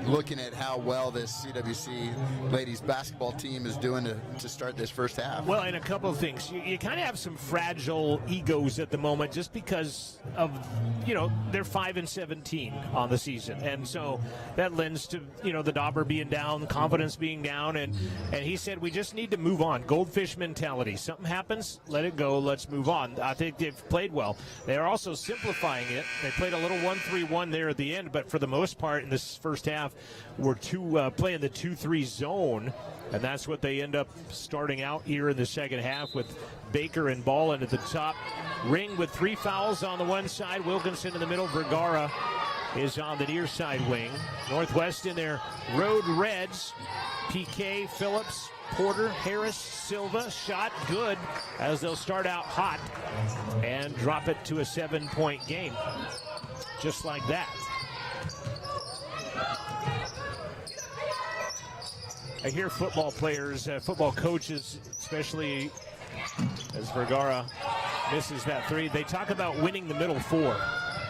looking at how well this CWC ladies basketball team is doing to start this first half. Well, and a couple of things. You kind of have some fragile egos at the moment just because of, they're 5-17 on the season. And so that lends to, the Dauber being down, confidence being down. And he said, we just need to move on. Goldfish mentality. Something happens, let it go, let's move on. I think they've played well. They are also simplifying it. They played a little 1-3-1 there at the end, but for the most part in this first half, we're playing the 2-3 zone, and that's what they end up starting out here in the second half with Baker and Ballin at the top. Ring with 3 fouls on the one side, Wilkinson in the middle, Vergara is on the near side wing. Northwest in their road reds, PK, Phillips, Porter, Harris, Silva, shot good as they'll start out hot and drop it to a 7-point game. Just like that. I hear football players, football coaches, especially as Vergara misses that three, they talk about winning the middle four.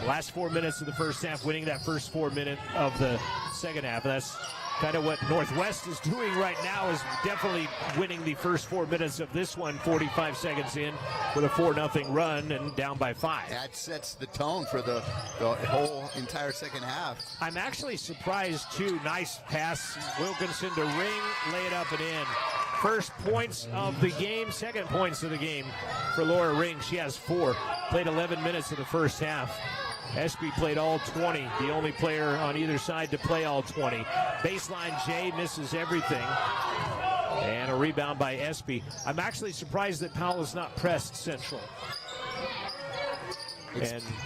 The last 4 minutes of the first half, winning that first 4 minutes of the second half. And that's kind of what Northwest is doing right now, is definitely winning the first 4 minutes of this one, 45 seconds in with a 4-0 run and down by 5. That sets the tone for the whole entire second half. I'm actually surprised, too. Nice pass, Wilkinson to Ring, lay it up and in. First points of the game, second points of the game for Laura Ring. She has 4. Played 11 minutes of the first half. Espy played all 20, the only player on either side to play all 20. Baseline, Jay misses everything. And a rebound by Espy. I'm actually surprised that Powell is not pressed central.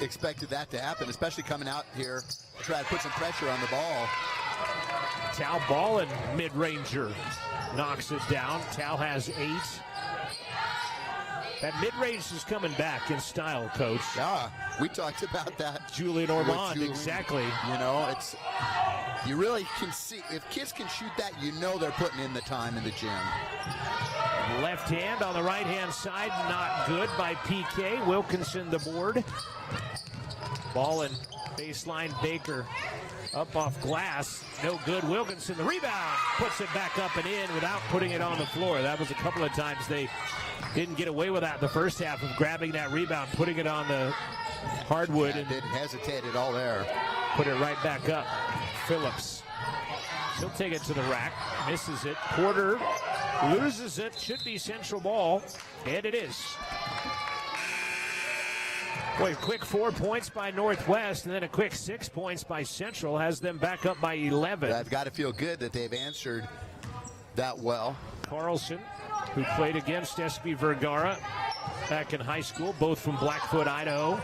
Expected that to happen, especially coming out here to try to put some pressure on the ball. Tal Ballin, mid-ranger, knocks it down. Tal has 8. That mid-range is coming back in style, Coach. Yeah, we talked about that. Julian Ormond, exactly. You really can see, if kids can shoot that, they're putting in the time in the gym. Left hand on the right-hand side, not good by PK. Wilkinson the board. Ball and baseline, Baker Up off glass, no good. Wilkinson, the rebound, puts it back up and in without putting it on the floor. That was a couple of times they didn't get away with that in the first half of grabbing that rebound, putting it on the hardwood. And didn't hesitate at all there. Put it right back up. Phillips. He'll take it to the rack. Misses it. Porter loses it. Should be Central ball. And it is. Boy, a quick 4 points by Northwest, and then a quick 6 points by Central has them back up by 11. I've got to feel good that they've answered that well. Carlson, who played against SB Vergara back in high school, both from Blackfoot, Idaho,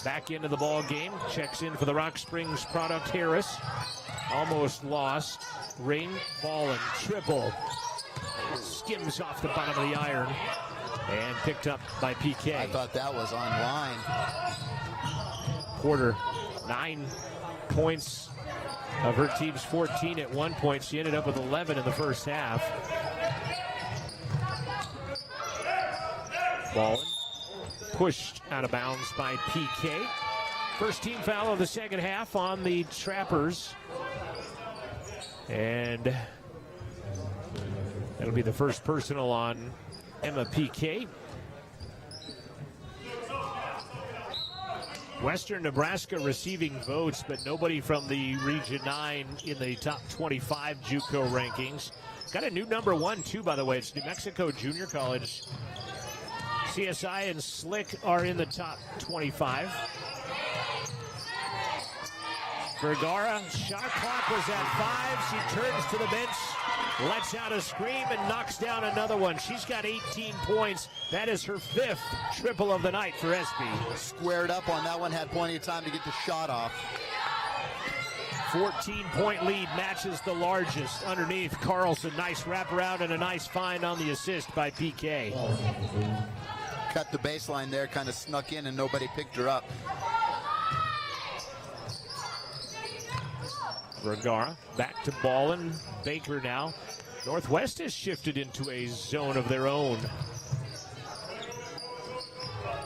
back into the ball game. Checks in for the Rock Springs product. Harris almost lost. Ring, ball, and triple. Skims off the bottom of the iron. And picked up by PK. I thought that was on line. Porter, 9 points of her team's 14 at one point. She ended up with 11 in the first half. Ballin pushed out of bounds by PK. First team foul of the second half on the Trappers. And that'll be the first personal on Emma PK. Western Nebraska receiving votes, but nobody from the Region 9 in the top 25 JUCO rankings. Got a new number 1 too, by the way. It's New Mexico Junior College. CSI and Slick are in the top 25. Vergara, shot clock was at 5. She turns to the bench, lets out a scream, and knocks down another one. She's got 18 points. That is her 5th triple of the night for SB. Squared up on that one, had plenty of time to get the shot off. 14-point lead matches the largest underneath. Carlson, nice wraparound and a nice find on the assist by PK. Cut the baseline there, kind of snuck in and nobody picked her up. Vergara back to Ballin. Baker now. Northwest has shifted into a zone of their own.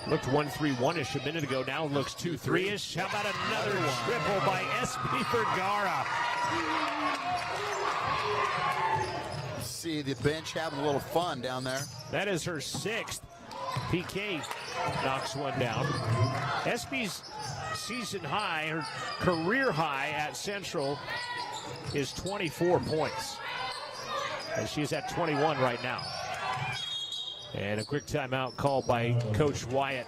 Looked 1-3-1-ish a minute ago. Now looks 2-3-ish. How about another triple by SB Vergara? See the bench having a little fun down there. That is her 6th. PK knocks one down. SB's season high, her career high at Central is 24 points. And she's at 21 right now. And a quick timeout called by Coach Wyatt,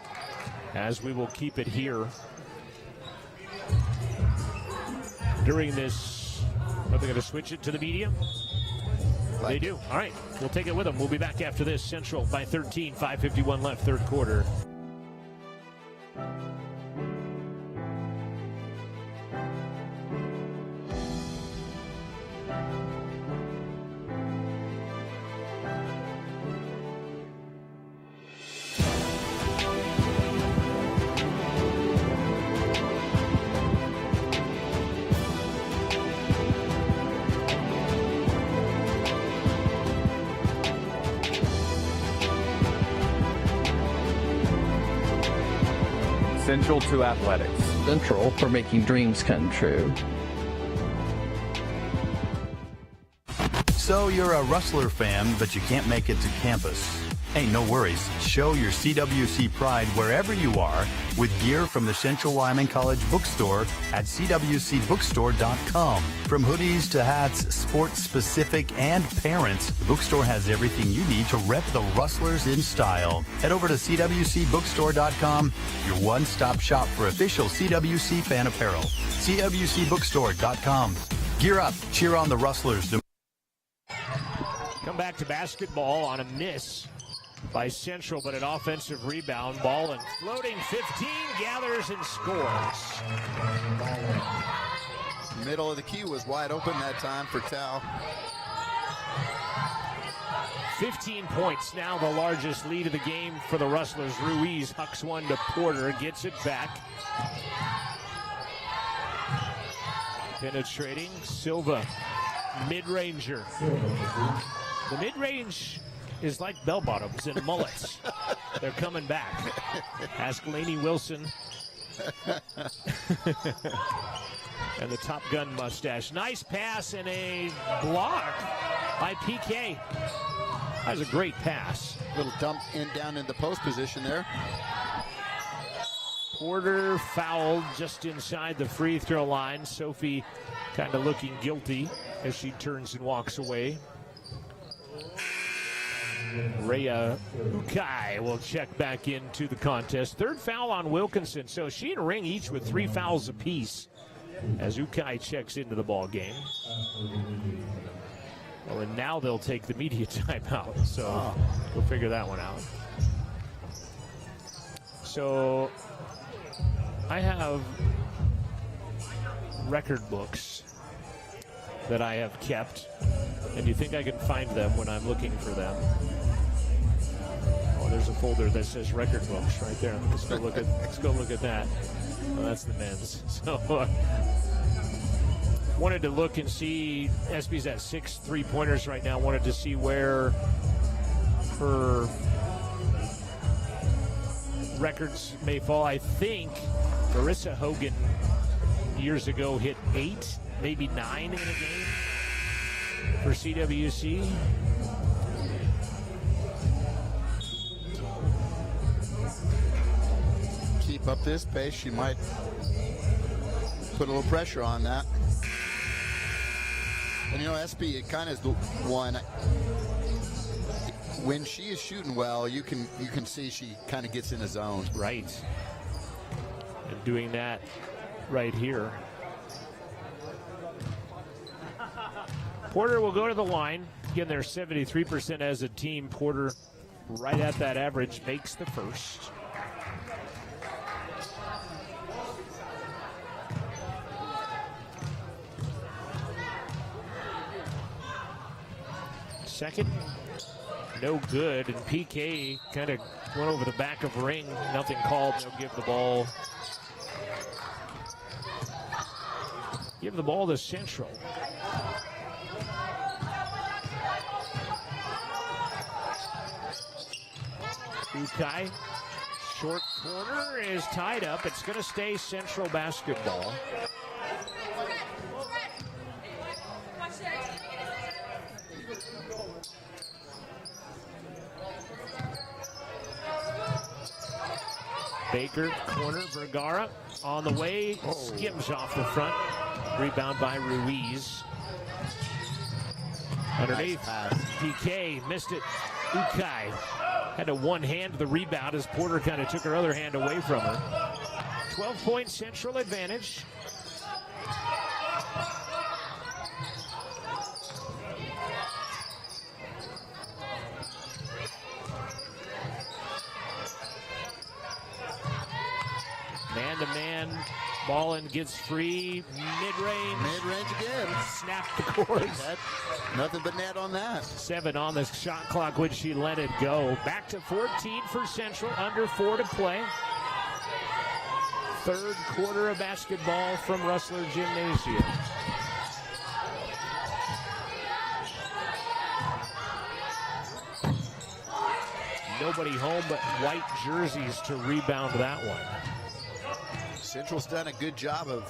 as we will keep it here during this. Are they going to switch it to the media? They do. All right, we'll take it with them. We'll be back after this. Central by 13, 5:51 left, third quarter. Central to athletics. Central for making dreams come true. So you're a Rustler fan, but you can't make it to campus. Hey, no worries. Show your CWC pride wherever you are with gear from the Central Wyoming College bookstore at cwcbookstore.com. From hoodies to hats, sports specific and parents, the bookstore has everything you need to rep the Rustlers in style. Head over to cwcbookstore.com, your one-stop shop for official CWC fan apparel. cwcbookstore.com. Gear up, cheer on the Rustlers. Come back to basketball on a miss by Central, but an offensive rebound. Ball and floating 15, gathers and scores. Middle of the key was wide open that time for Tao. 15 points, now the largest lead of the game for the Rustlers. Ruiz hucks one to Porter, gets it back. Penetrating, Silva, mid-ranger. The mid-range is like bell-bottoms and mullets. They're coming back. Ask Lainey Wilson. and the Top Gun mustache. Nice pass and a block by PK. That was a great pass. Little dump in down in the post position there. Porter fouled just inside the free throw line. Sophie kind of looking guilty as she turns and walks away. Rhea Ukai will check back into the contest. Third foul on Wilkinson. So she and Ring each with 3 fouls apiece as Ukai checks into the ball game. Well, and now they'll take the media timeout. So we'll figure that one out. So I have record books that I have kept, and you think I can find them when I'm looking for them? Oh, there's a folder that says record books right there. Let's go look at that. Oh, that's the men's. So wanted to look and see. SB's at 6 3-pointers right now. Wanted to see where her records may fall. I think Marissa Hogan years ago hit 8, maybe 9 in a game for CWC. Keep up this pace, she might put a little pressure on that. And you know, SB, it kind of is the one. When she is shooting well, you can see she kind of gets in the zone. Right. And doing that right here. Porter will go to the line. Again, they're 73% as a team. Porter right at that average, makes the first. Second, no good, and PK kind of went over the back of Ring. Nothing called. They'll give the ball to Central. Ukai, short corner is tied up. It's going to stay Central basketball. Baker, corner, Vergara on the way, skims off the front. Rebound by Ruiz. Underneath, PK missed it. Ukai had to one-hand the rebound as Porter kind of took her other hand away from her. 12-point Central advantage. Man-to-man, Ballin gets free, mid-range. Mid-range again. Snap the cords. Nothing but net on that. 7 on the shot clock when she let it go. Back to 14 for Central, under 4 to play. Third quarter of basketball from Rustler Gymnasium. Nobody home but white jerseys to rebound that one. Central's done a good job of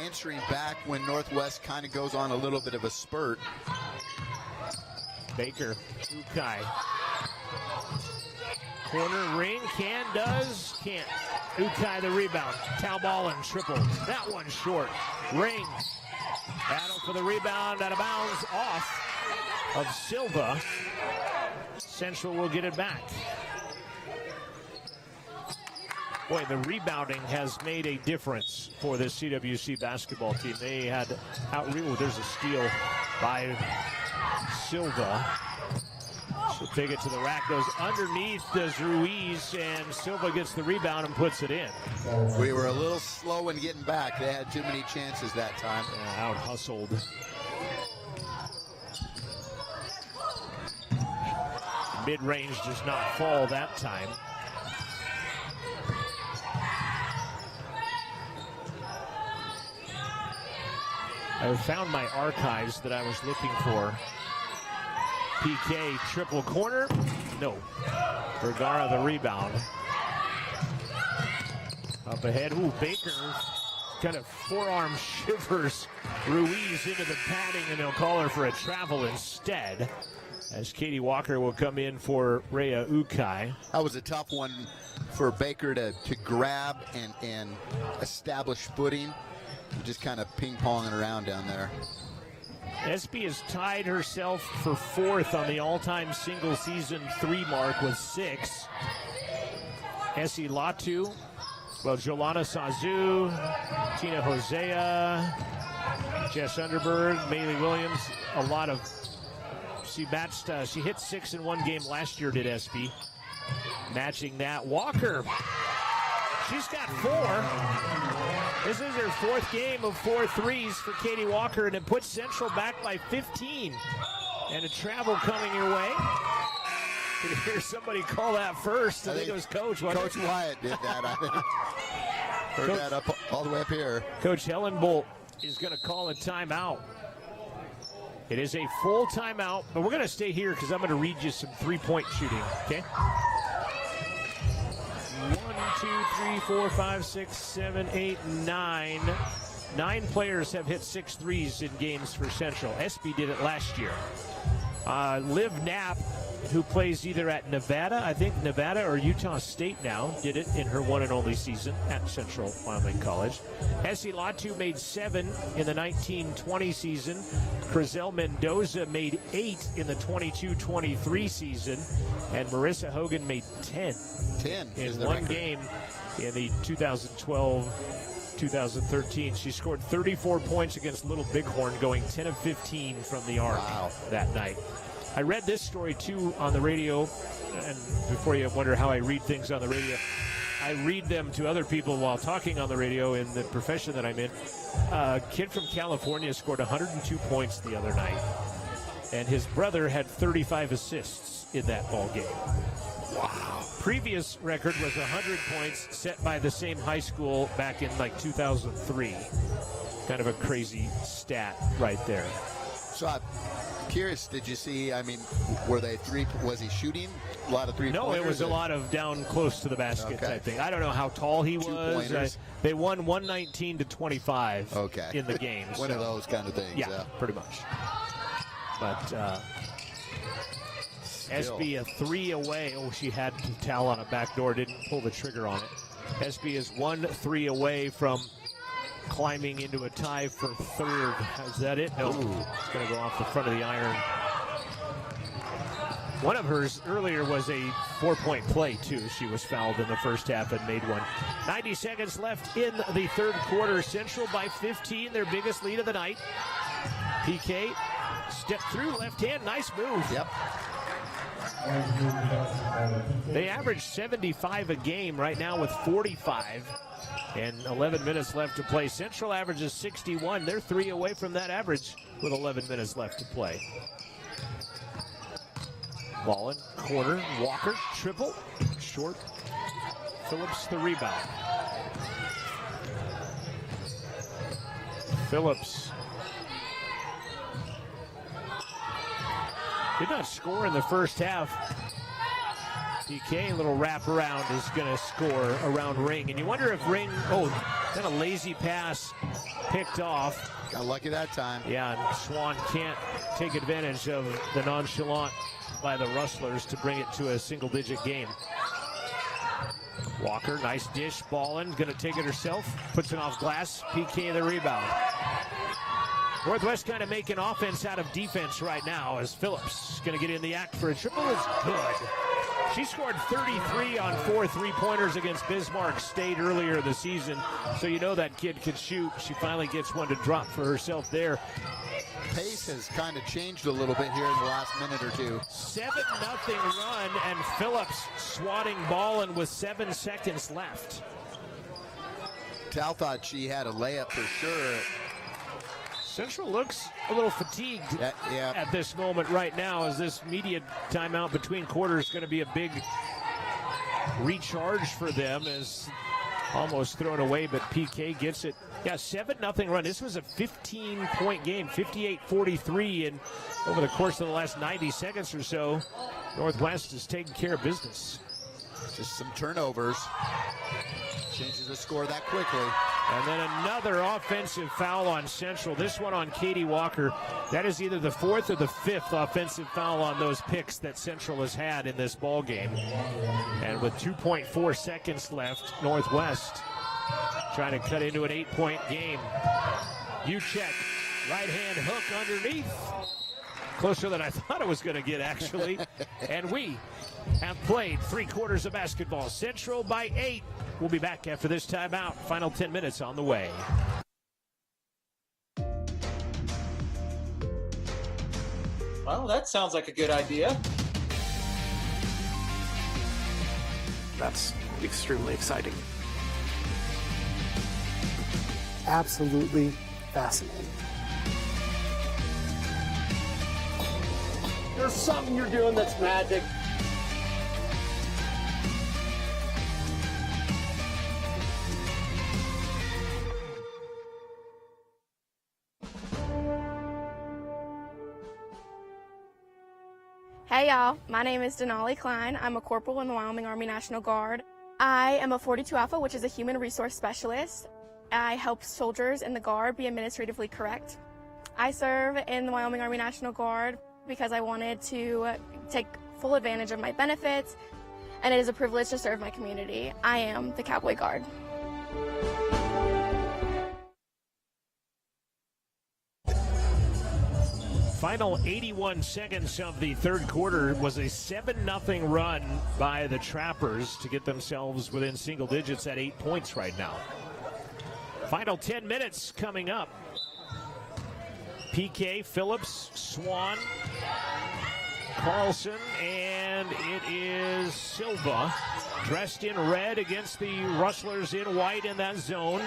answering back when Northwest kind of goes on a little bit of a spurt. Baker, Ukai. Corner, Ring, does, can't. Ukai the rebound. Talballin triple. That one short. Ring. Battle for the rebound, out of bounds, off of Silva. Central will get it back. Boy, the rebounding has made a difference for this CWC basketball team. They had there's a steal by Silva. She'll take it to the rack, goes underneath, does Ruiz, and Silva gets the rebound and puts it in. We were a little slow in getting back. They had too many chances that time. Yeah, out hustled. Mid-range does not fall that time. I found my archives that I was looking for. PK triple corner. No. Vergara the rebound. Up ahead. Ooh, Baker kind of forearm shivers Ruiz into the padding, and they'll call her for a travel instead, as Katie Walker will come in for Rhea Ukai. That was a tough one for Baker to grab and establish footing. Just kind of ping-ponging around down there. Espy has tied herself for 4th on the all-time single season 3 mark with 6. Essie Latu, well, Jolana Sazu, Tina Hosea, Jess Underberg, Maylee Williams, a lot of, she hit 6 in one game last year, did Espy. Matching that, Walker, she's got 4. This is her 4th game of 4 threes for Katie Walker, and it puts Central back by 15. And a travel coming your way. Could hear somebody call that first. I think it was Coach. Coach Wyatt did that. I think. Heard that up all the way up here. Coach Helen Bolt is going to call a timeout. It is a full timeout, but we're going to stay here because I'm going to read you some three-point shooting, okay? 1, 2, 3, 4, 5, 6, 7, 8, 9. 9 players have hit 6 threes in games for Central. Espy did it last year. Liv Knapp, who plays either at Nevada, I think Nevada or Utah State now, did it in her one and only season at Central Wyoming College. Essie Latu made 7 in the 1920 season. Crizel Mendoza made 8 in the 22-23 season. And Marissa Hogan made 10 in one game in the 2012-2013. She scored 34 points against Little Bighorn, going 10 of 15 from the arc that night. I read this story too on the radio, and before you wonder how I read things on the radio, I read them to other people while talking on the radio in the profession that I'm in. A kid from California scored 102 points the other night, and his brother had 35 assists in that ball game. Wow. Previous record was 100 points set by the same high school back in like 2003. Kind of a crazy stat right there. So I'm curious, did you see, I mean, was he shooting a lot of 3-pointers? No, it was a lot of down close to the basket type thing. I don't know how tall he was. They won 119-25 in the game. One of those kind of things. Yeah, pretty much. But Espy a 3 away. Oh, she had Tal on a back door, didn't pull the trigger on it. Espy is 1 3 away from climbing into a tie for 3rd. Is that it? No. It's going to go off the front of the iron. One of hers earlier was a 4-point play, too. She was fouled in the first half and made one. 90 seconds left in the 3rd quarter. Central by 15, their biggest lead of the night. PK stepped through, left hand, nice move. Yep. They average 75 a game right now with 45. And 11 minutes left to play. Central averages 61. They're 3 away from that average with 11 minutes left to play. Ball in corner. Walker, triple. Short. Phillips the rebound. Phillips did not score in the first half. PK, a little wraparound, is going to score around Ring. And you wonder if Ring, kind of lazy pass picked off. Got lucky that time. Yeah, and Swan can't take advantage of the nonchalant by the Rustlers to bring it to a single-digit game. Walker, nice dish, ballin', going to take it herself, puts it off glass. PK the rebound. Northwest kind of making offense out of defense right now as Phillips going to get in the act for a triple. Is good. She scored 33 on 4 3-pointers against Bismarck State earlier this season, so you know that kid can shoot. She finally gets one to drop for herself there. Pace has kind of changed a little bit here in the last minute or two. 7-0 run, and Phillips swatting ballin' with 7 seconds left. Tal thought she had a layup for sure. Central looks a little fatigued at this moment right now, as this media timeout between quarters is going to be a big recharge for them, as almost thrown away, but PK gets it. Yeah, 7-0 run. This was a 15-point game, 58-43, and over the course of the last 90 seconds or so, Northwest is taking care of business. Just some turnovers. Changes the score that quickly. And then another offensive foul on Central. This one on Katie Walker. That is either the fourth or the fifth offensive foul on those picks that Central has had in this ball game. And with 2.4 seconds left, Northwest trying to cut into an 8-point game. Uchek, right hand hook underneath. Closer than I thought it was going to get, actually. And we have played 3 quarters of basketball. Central by 8. We'll be back after this timeout. Final 10 minutes on the way. Well, that sounds like a good idea. That's extremely exciting. Absolutely fascinating. There's something you're doing that's magic. Hey y'all, my name is Denali Klein. I'm a corporal in the Wyoming Army National Guard. I am a 42 Alpha, which is a human resource specialist. I help soldiers in the Guard be administratively correct. I serve in the Wyoming Army National Guard because I wanted to take full advantage of my benefits, and it is a privilege to serve my community. I am the Cowboy Guard. Final 81 seconds of the third quarter was a 7-0 run by the Trappers to get themselves within single digits at 8 points right now. Final 10 minutes coming up. PK, Phillips, Swan, Carlson, and it is Silva dressed in red against the Rustlers in white in that zone.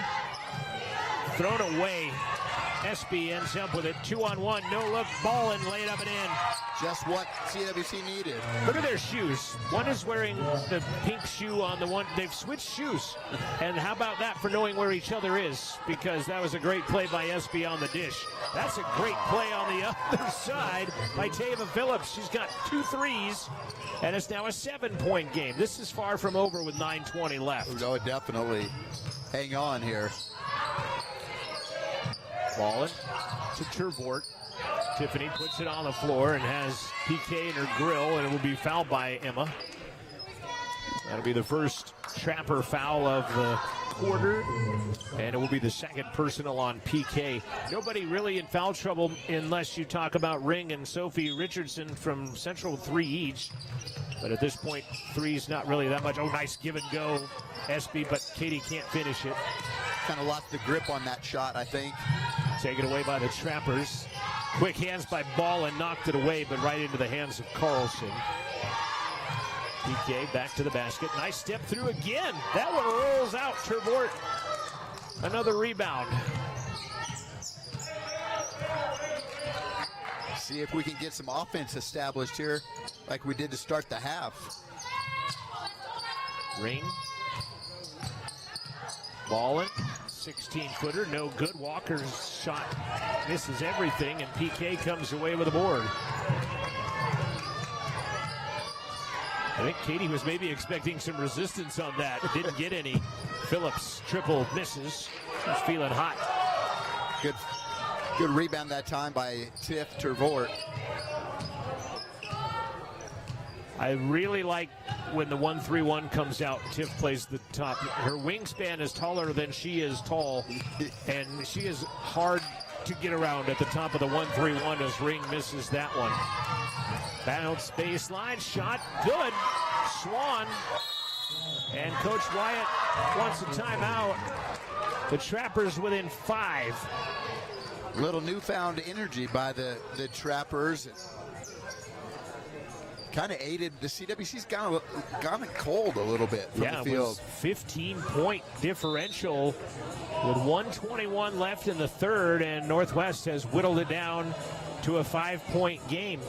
Thrown away. SB ends up with it. 2-on-1, no look, ball and laid up and in. Just what CWC needed. Look at their shoes. One is wearing the pink shoe on the one. They've switched shoes. And how about that for knowing where each other is? Because that was a great play by SB on the dish. That's a great play on the other side by Tava Phillips. She's got 2 threes, and it's now a 7-point game. This is far from over with 9:20 left. Oh, definitely. Hang on here. Ballin to Tervort. Tiffany puts it on the floor and has PK in her grill, and it will be fouled by Emma. That'll be the first Trapper foul of the quarter, and it will be the second personal on PK. Nobody really in foul trouble unless you talk about Ring and Sophie Richardson from Central, 3 each. But at this point, 3's not really that much. Oh, nice give and go, SB, but Katie can't finish it. Kind of lost the grip on that shot, I think. Taken away by the Trappers. Quick hands by Ball and knocked it away, but right into the hands of Carlson. PK back to the basket. Nice step through again. That one rolls out. Tervort. Another rebound. See if we can get some offense established here like we did to start the half. Ring. Ballin. 16-footer, no good. Walker's shot misses everything, and PK comes away with a board. I think Katie was maybe expecting some resistance on that. Didn't get any. Phillips triple misses. She's feeling hot. Good rebound that time by Tiff Tervort. I really like when the 1-3-1 comes out. Tiff plays the top. Her wingspan is taller than she is tall, and she is hard to get around at the top of the 1-3-1 as Ring misses that one. Bounce baseline shot, good. Swan, and Coach Wyatt wants a timeout. The Trappers within 5. Little newfound energy by the Trappers. Kind of aided. The CWC's gone cold a little bit from the field. It was 15-point differential with 1:21 left in the third, and Northwest has whittled it down to a 5-point game.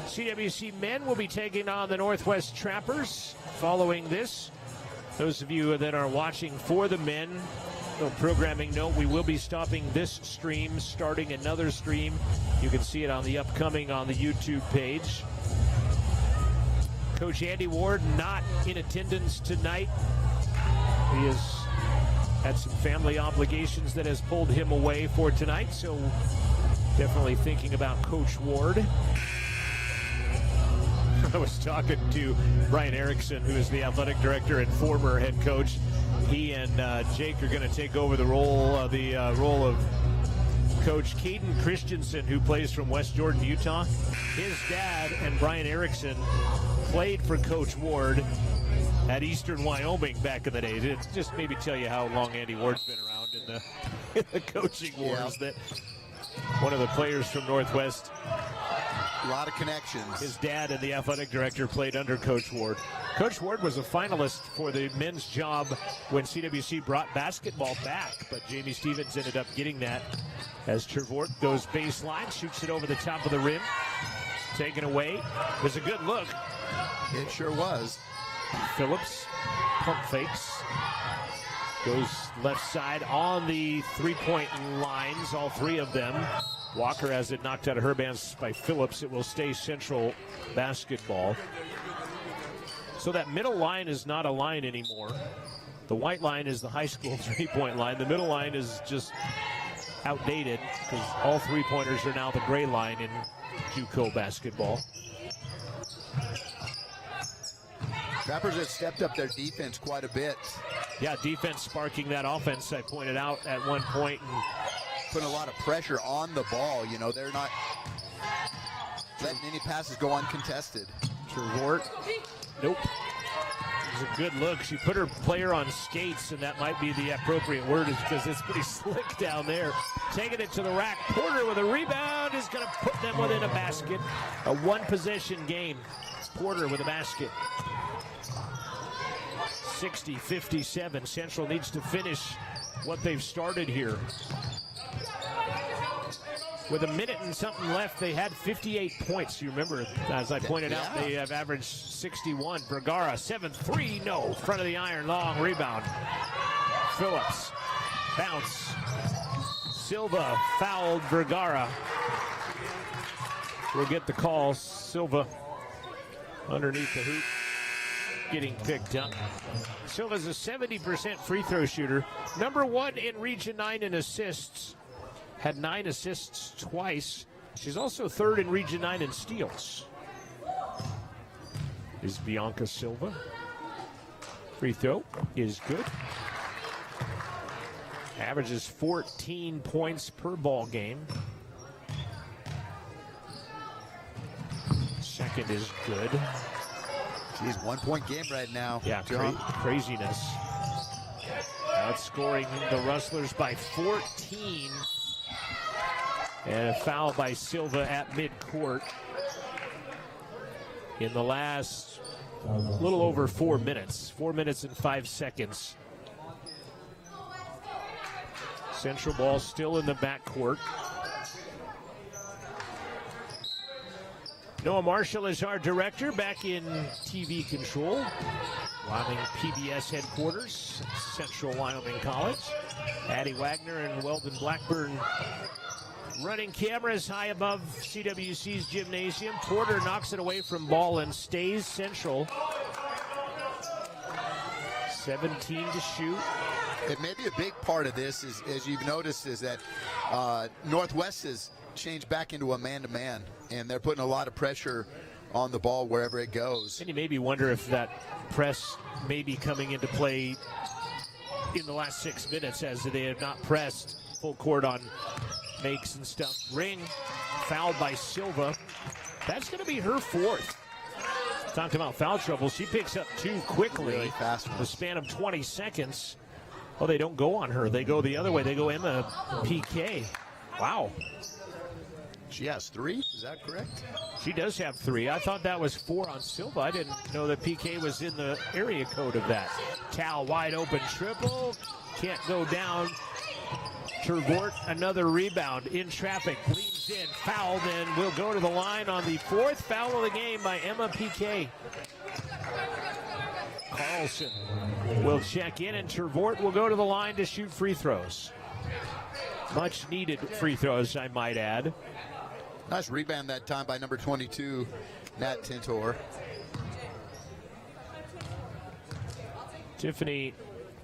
CWC men will be taking on the Northwest Trappers following this. Those of you that are watching for the men, little programming note, we will be stopping this stream, starting another stream. You can see it on the upcoming on the YouTube page. Coach Andy Ward not in attendance tonight. He is had some family obligations that has pulled him away for tonight, so definitely thinking about Coach Ward. I was talking to Brian Erickson, who is the athletic director and former head coach. He and Jake are going to take over the role of Coach Caden Christensen, who plays from West Jordan, Utah. His dad and Brian Erickson played for Coach Ward at Eastern Wyoming back in the day. It just maybe tell you how long Andy Ward's been around in the coaching wars. That one of the players from Northwest, a lot of connections. His dad and the athletic director played under Coach Ward. Coach Ward was a finalist for the men's job when CWC brought basketball back, but Jamie Stevens ended up getting that as Trevort goes baseline, shoots it over the top of the rim. Taken away. It was a good look. It sure was. Phillips pump fakes. Goes left side on the three-point lines, all three of them. Walker has it knocked out of her hands by Phillips. It will stay Central basketball. So that middle line is not a line anymore. The white line is the high school three-point line. The middle line is just outdated because all three-pointers are now the gray line in JUCO basketball. Trappers have stepped up their defense quite a bit. Yeah, defense sparking that offense, I pointed out at one point. And putting a lot of pressure on the ball. You know, they're not letting any passes go uncontested. Trevort, nope. It was a good look. She put her player on skates, and that might be the appropriate word because it's pretty slick down there. Taking it to the rack. Porter with a rebound is going to put them within a basket. A one-possession game. Porter with a basket. 60-57. Central needs to finish what they've started here. With a minute and something left, they had 58 points. You remember, as I pointed out, they have averaged 61. Vergara, 7-3, no. Front of the iron, long rebound. Phillips, bounce. Silva fouled Vergara. We'll get the call. Silva underneath the hoop, getting picked up. Silva's a 70% free throw shooter. Number one in Region 9 in assists. Had 9 assists twice. She's also third in Region 9 in steals. Is Bianca Silva. Free throw is good. Averages 14 points per ball game. Second is good. Geez, 1 point game right now. Yeah, craziness. Outscoring the Rustlers by 14. And a foul by Silva at midcourt in the last little over 4 minutes. 4 minutes and 5 seconds. Central ball still in the backcourt. Noah Marshall is our director, back in TV control. Wyoming PBS headquarters, Central Wyoming College. Addie Wagner and Weldon Blackburn running cameras high above CWC's gymnasium. Porter knocks it away from ball and stays Central. 17 to shoot. It may be a big part of this, is, as you've noticed, is that Northwest has changed back into a man-to-man, and they're putting a lot of pressure on the ball wherever it goes. And you maybe wonder if that press may be coming into play in the last 6 minutes, as they have not pressed full court on makes and stuff. Ring fouled by Silva. That's going to be her fourth. Talked about foul trouble. She picks up 2 quickly. Really fast. The span of 20 seconds. Oh, they don't go on her. They go the other way. They go Emma PK. Wow. She has 3, is that correct? She does have 3. I thought that was 4 on Silva. I didn't know that PK was in the area code of that. Cal wide open triple. Can't go down. Trevort, another rebound in traffic. Leans in, fouled, and will go to the line on the 4th foul of the game by Emma PK. Carlson will check in, and Trevort will go to the line to shoot free throws. Much needed free throws, I might add. Nice rebound that time by number 22, Nat Tintor. Tiffany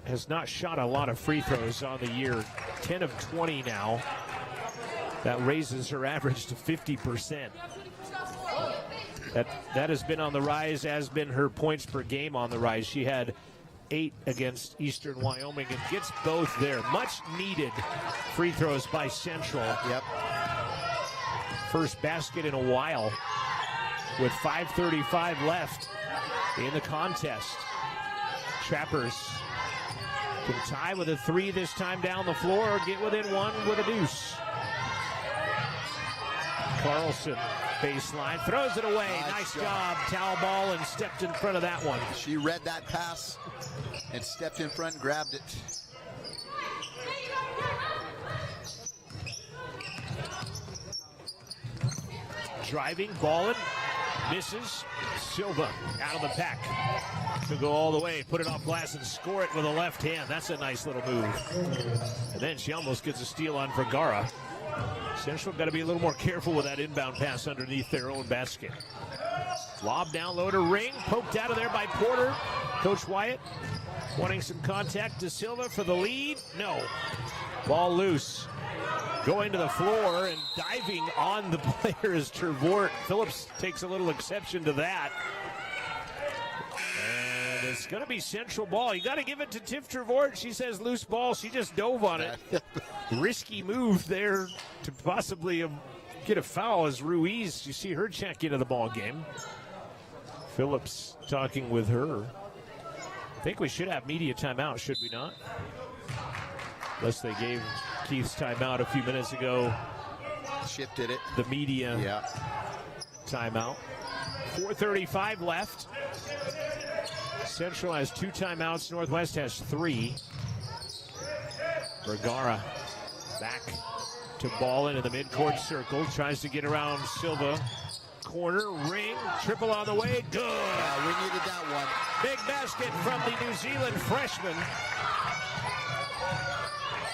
has not shot a lot of free throws on the year. 10 of 20 now. That raises her average to 50%. That has been on the rise, as been her points per game on the rise. She had 8 against Eastern Wyoming and gets both there. Much needed free throws by Central. Yep. First basket in a while with 5:35 left in the contest. Trappers can tie with a 3 this time down the floor or get within 1 with a deuce. Carlson, baseline, throws it away. Nice job. Towel ball and stepped in front of that one. She read that pass and stepped in front and grabbed it. Driving, balling, misses. Silva out of the pack to go all the way, put it off glass and score it with a left hand. That's a nice little move. And then she almost gets a steal on Vergara. Central got to be a little more careful with that inbound pass underneath their own basket. Lob down low to Ring, poked out of there by Porter. Coach Wyatt wanting some contact to Silva for the lead. No. Ball loose. Going to the floor and diving on the player is Trevort. Phillips takes a little exception to that. And it's going to be Central ball. You got to give it to Tiff Trevort. She says loose ball. She just dove on it. Risky move there to possibly get a foul as Ruiz. You see her check into the ball game. Phillips talking with her. I think we should have media timeout, should we not? Unless they gave Keith's timeout a few minutes ago. Shifted it. The media timeout. 4:35 left. Central has 2 timeouts. Northwest has 3. Vergara back to Ballin in the midcourt circle. Tries to get around Silva. Corner, Ring, triple on the way. Good. We needed that one. Big basket from the New Zealand freshman.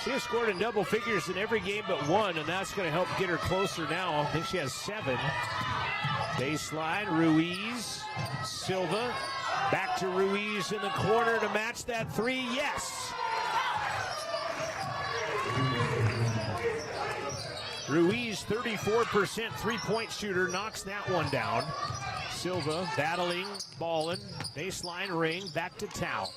She has scored in double figures in every game but one, and that's going to help get her closer now. I think she has 7. Baseline, Ruiz, Silva, back to Ruiz in the corner to match that 3. Yes! Ruiz, 34% three-point shooter, knocks that one down. Silva battling, Ballin, baseline, Ring, back to Tao.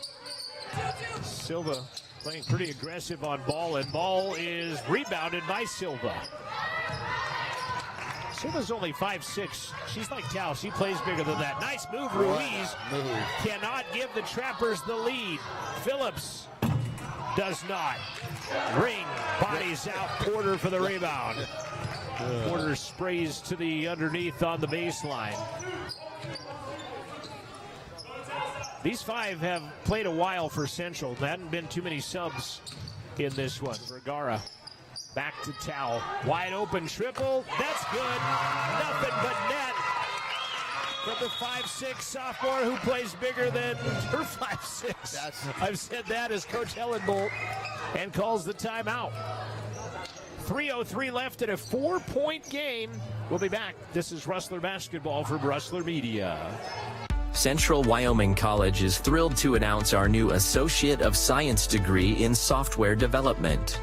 Silva playing pretty aggressive on Ball, and Ball is rebounded by Silva. Silva's only 5'6". She's like Tao. She plays bigger than that. Nice move, Ruiz. Cannot give the Trappers the lead. Phillips does not. Ring bodies out Porter for the rebound. Porter sprays to the underneath on the baseline. These 5 have played a while for Central. There hadn't been too many subs in this one. Vergara back to Tao. Wide open triple. That's good. Nothing but net from the 5'6" sophomore who plays bigger than her 5'6". I've said that as Coach Hellenbolt, and calls the timeout. 3:03 left in a 4-point game. We'll be back. This is Rustler Basketball from Rustler Media. Central Wyoming College is thrilled to announce our new Associate of Science degree in Software Development.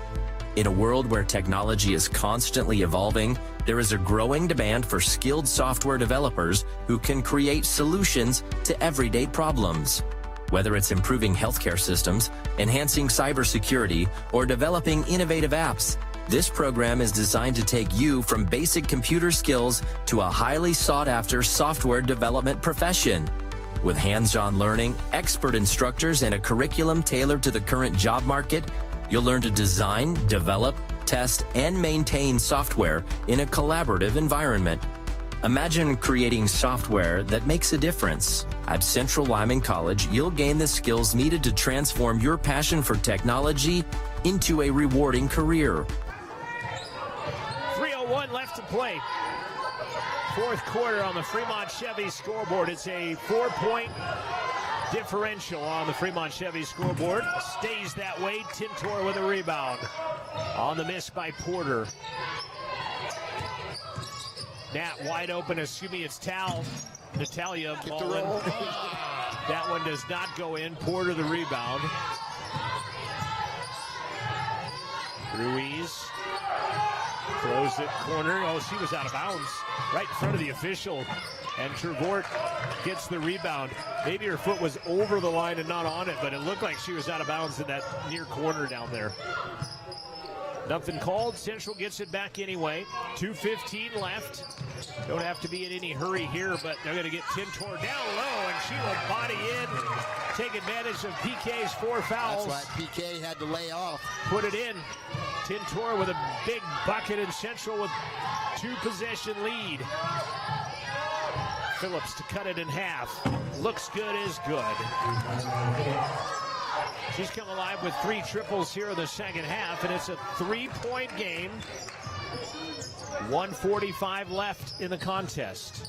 In a world where technology is constantly evolving, there is a growing demand for skilled software developers who can create solutions to everyday problems. Whether it's improving healthcare systems, enhancing cybersecurity, or developing innovative apps, this program is designed to take you from basic computer skills to a highly sought-after software development profession. With hands-on learning, expert instructors, and a curriculum tailored to the current job market, you'll learn to design, develop, test, and maintain software in a collaborative environment. Imagine creating software that makes a difference. At Central Wyoming College, you'll gain the skills needed to transform your passion for technology into a rewarding career. 3:01 left to play. Fourth quarter on the Fremont Chevy scoreboard. It's a 4-point differential on the Fremont Chevy scoreboard. Stays that way. Tintor with a rebound. On the miss by Porter. Nat wide open, assuming it's Natalia. Ball in. That one does not go in. Porter the rebound. Ruiz throws it corner. Oh, she was out of bounds right in front of the official. And Trevort gets the rebound. Maybe her foot was over the line and not on it, but it looked like she was out of bounds in that near corner down there. Nothing called. Central gets it back anyway. 2:15 left. Don't have to be in any hurry here, but they're going to get Tintor down low, and she will body in, take advantage of PK's 4 fouls. That's why PK had to lay off. Put it in. Tintor with a big bucket, and Central with 2-possession lead. Phillips to cut it in half. Looks good is good. She's come alive with 3 triples here in the second half, and it's a 3-point game. 1:45 left in the contest.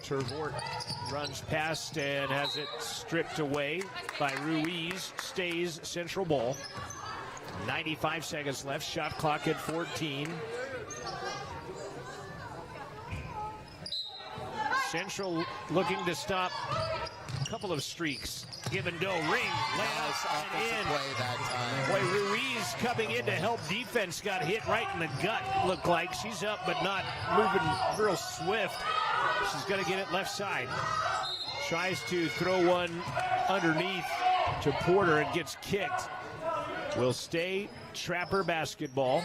Trevort runs past and has it stripped away by Ruiz. Stays Central ball. 95 seconds left. Shot clock at 14. Central looking to stop a couple of streaks. Give and go, ring, layup, and in. Play that time. Boy, Ruiz coming in to help defense got hit right in the gut, looked like. She's up but not moving real swift. She's going to get it left side. Tries to throw one underneath to Porter and gets kicked. Will stay Trapper basketball.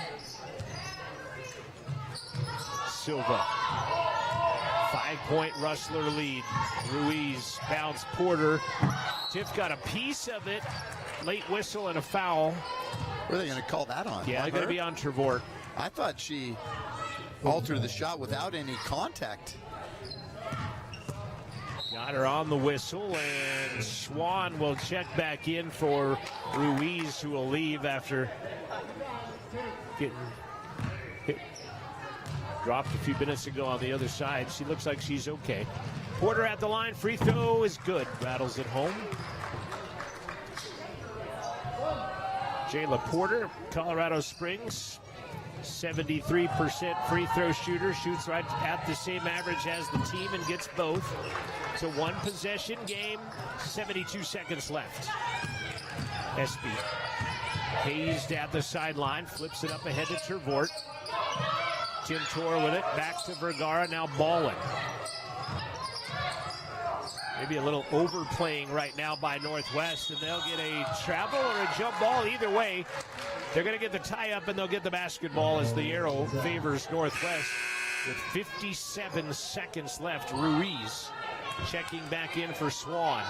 Silva. 5-point Rustler lead. Ruiz bounce Porter. Tiff got a piece of it. Late whistle and a foul. What are they going to call that on? Yeah, they're going to be on Trevort. I thought she altered the shot without any contact. Got her on the whistle, and Swan will check back in for Ruiz, who will leave after getting hit. Dropped a few minutes ago on the other side. She looks like she's okay. Porter at the line. Free throw is good. Rattles it home. Jayla Porter, Colorado Springs. 73% free throw shooter. Shoots right at the same average as the team and gets both. It's a 1-possession game. 72 seconds left. SB. Hazed at the sideline. Flips it up ahead to Trevort. Tintor with it, back to Vergara, now balling. Maybe a little overplaying right now by Northwest, and they'll get a travel or a jump ball. Either way, they're going to get the tie-up, and they'll get the basketball as the arrow favors Northwest. With 57 seconds left, Ruiz checking back in for Swan.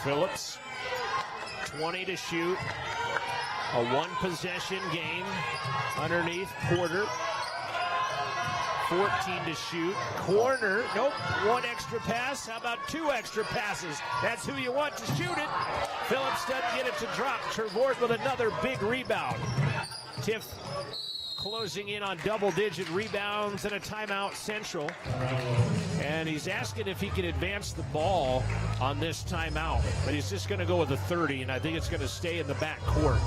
Phillips, 20 to shoot. A 1-possession game underneath Porter. 14 to shoot. Corner, nope, 1 extra pass. How about 2 extra passes? That's who you want to shoot it. Phillips doesn't get it to drop. Trevort with another big rebound. Tiff closing in on double-digit rebounds and a timeout Central. And he's asking if he can advance the ball on this timeout. But he's just going to go with a 30, and I think it's going to stay in the back court.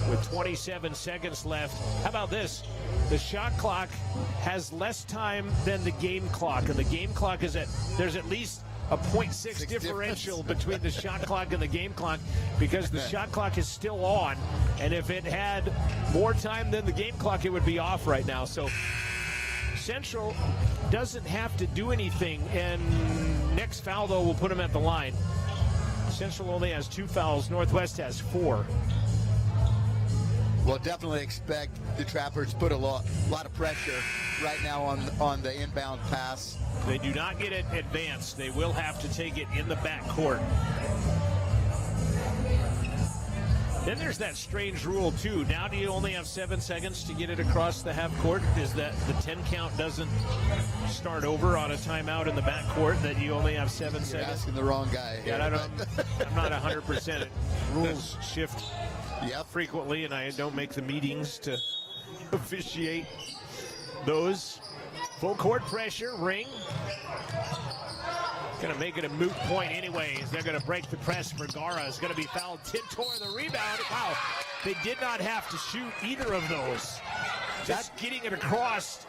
With 27 seconds left. How about this? The shot clock has less time than the game clock. And the game clock is there's at least a 0.6 differential between the shot clock and the game clock, because the shot clock is still on. And if it had more time than the game clock, it would be off right now. So Central doesn't have to do anything. And next foul, though, will put them at the line. Central only has 2 fouls. Northwest has 4. Well, definitely expect the Trappers to put a lot of pressure right now on the inbound pass. They do not get it advanced. They will have to take it in the back court. Then there's that strange rule, too. Now do you only have 7 seconds to get it across the half court? Is that the 10 count doesn't start over on a timeout in the back court, that you only have 7 seconds? You're asking the wrong guy. Yeah, I'm not 100%. Rules shift frequently, and I don't make the meetings to officiate those. Full court pressure, ring. Going to make it a moot point anyways. They're going to break the press. Vergara is going to be fouled. Tintor the rebound. Wow. they did not have to shoot either of those. Just getting it across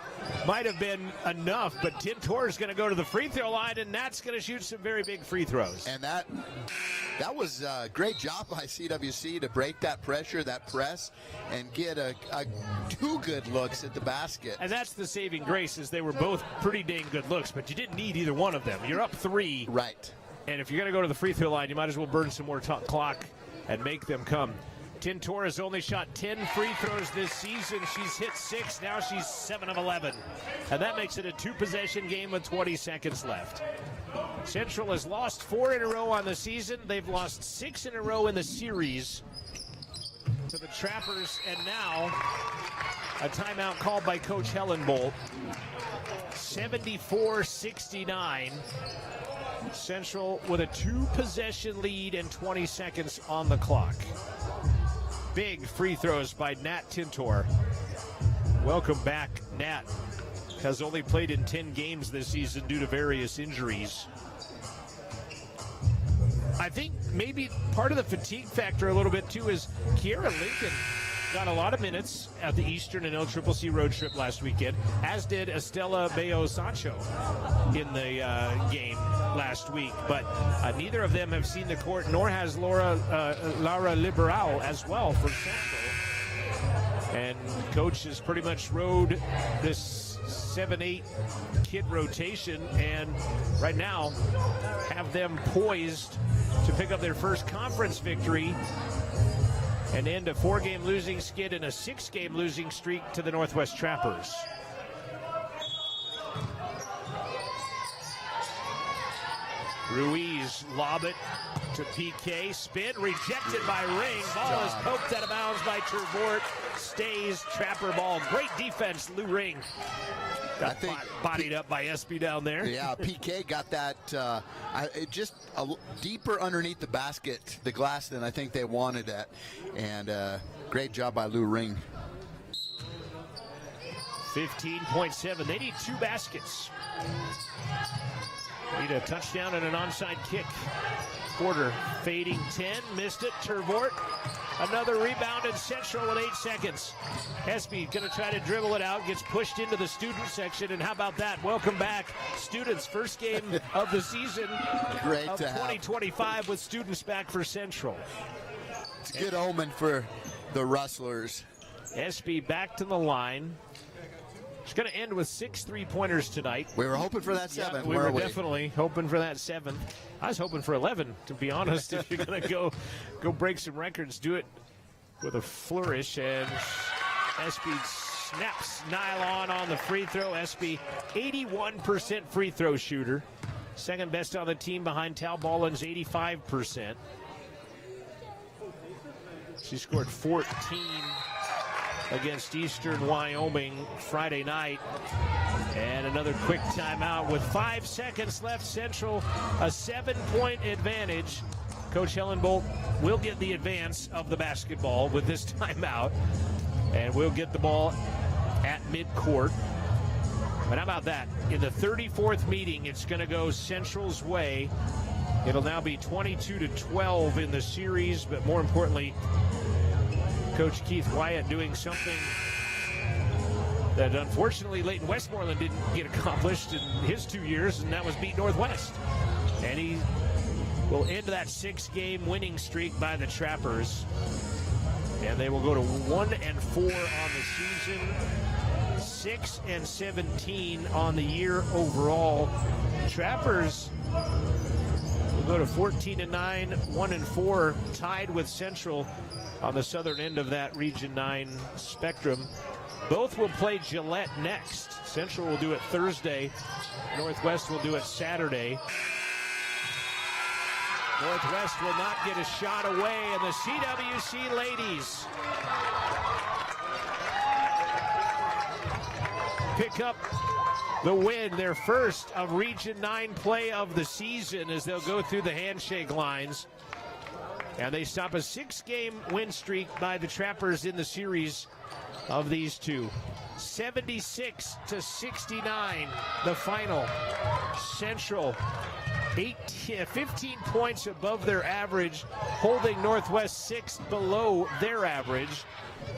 might have been enough, but Tintor is going to go to the free throw line, and Nat's going to shoot some very big free throws. And that was a great job by CWC to break that pressure, that press, and get two good looks at the basket. And that's the saving grace, is they were both pretty dang good looks, but you didn't need either one of them. You're up 3. Right. And if you're going to go to the free throw line, you might as well burn some more clock and make them come. Tintor has only shot 10 free throws this season. She's hit 6. Now she's 7 of 11. And that makes it a 2-possession game with 20 seconds left. Central has lost 4 in a row on the season. They've lost 6 in a row in the series to the Trappers. And now a timeout called by Coach Hellenbolt. 74-69. Central with a 2-possession lead and 20 seconds on the clock. Big free throws by Nat Tintor. Welcome back, Nat. Has only played in 10 games this season due to various injuries. I think maybe part of the fatigue factor a little bit too is Kiera Lincoln got a lot of minutes at the Eastern and LCCC road trip last weekend, as did Estela Bayo Sancho in the game last week. But neither of them have seen the court, nor has Lara Liberal as well for Central. And Coach has pretty much rode this 7-8 kid rotation, and right now have them poised to pick up their first conference victory and end a 4-game losing skid and a 6-game losing streak to the Northwest Trappers. Ruiz lob it to PK. Spin rejected by Ring. Ball is poked out of bounds by Tervort. Stays Trapper ball. Great defense, Lou Ring. Got bodied up by Espy down there. Yeah, PK got that just deeper underneath the basket, the glass, than I think they wanted it. And great job by Lou Ring. 15.7. They need 2 baskets. Need a touchdown and an onside kick. Porter fading 10, missed it. Tervort, another rebound, and Central with 8 seconds. Espy going to try to dribble it out, gets pushed into the student section, and how about that? Welcome back, students. First game of the season Great of to 2025 with students back for Central. It's a good omen for the Rustlers. Espy back to the line. It's going to end with 6 3-pointers tonight. We were hoping for that 7th. Yeah, we were definitely hoping for that 7th. I was hoping for 11, to be honest. If you're going to go break some records, do it with a flourish. And Espy snaps nylon on the free throw. Espy, 81% free throw shooter. Second best on the team behind Tal Ballin's 85%. She scored 14 against Eastern Wyoming Friday night. And another quick timeout with 5 seconds left. Central, a 7-point advantage. Coach Hellenbolt will get the advance of the basketball with this timeout. And we'll get the ball at midcourt. But how about that? In the 34th meeting, it's going to go Central's way. It'll now be 22-12 in the series, but more importantly, Coach Keith Wyatt doing something that unfortunately Leighton Westmoreland didn't get accomplished in his 2 years, and that was beat Northwest. And he will end that 6-game winning streak by the Trappers. And they will go to 1-4 on the season, 6-17 on the year overall. Trappers will go to 14-9, 1-4, tied with Central on the southern end of that Region 9 spectrum. Both will play Gillette next. Central will do it Thursday. Northwest will do it Saturday. Northwest will not get a shot away, and the CWC ladies pick up the win, their first of Region 9 play of the season, as they'll go through the handshake lines. And they stop a 6-game win streak by the Trappers in the series of these two. 76-69, the final. Central 15 points above their average, holding Northwest 6 below their average,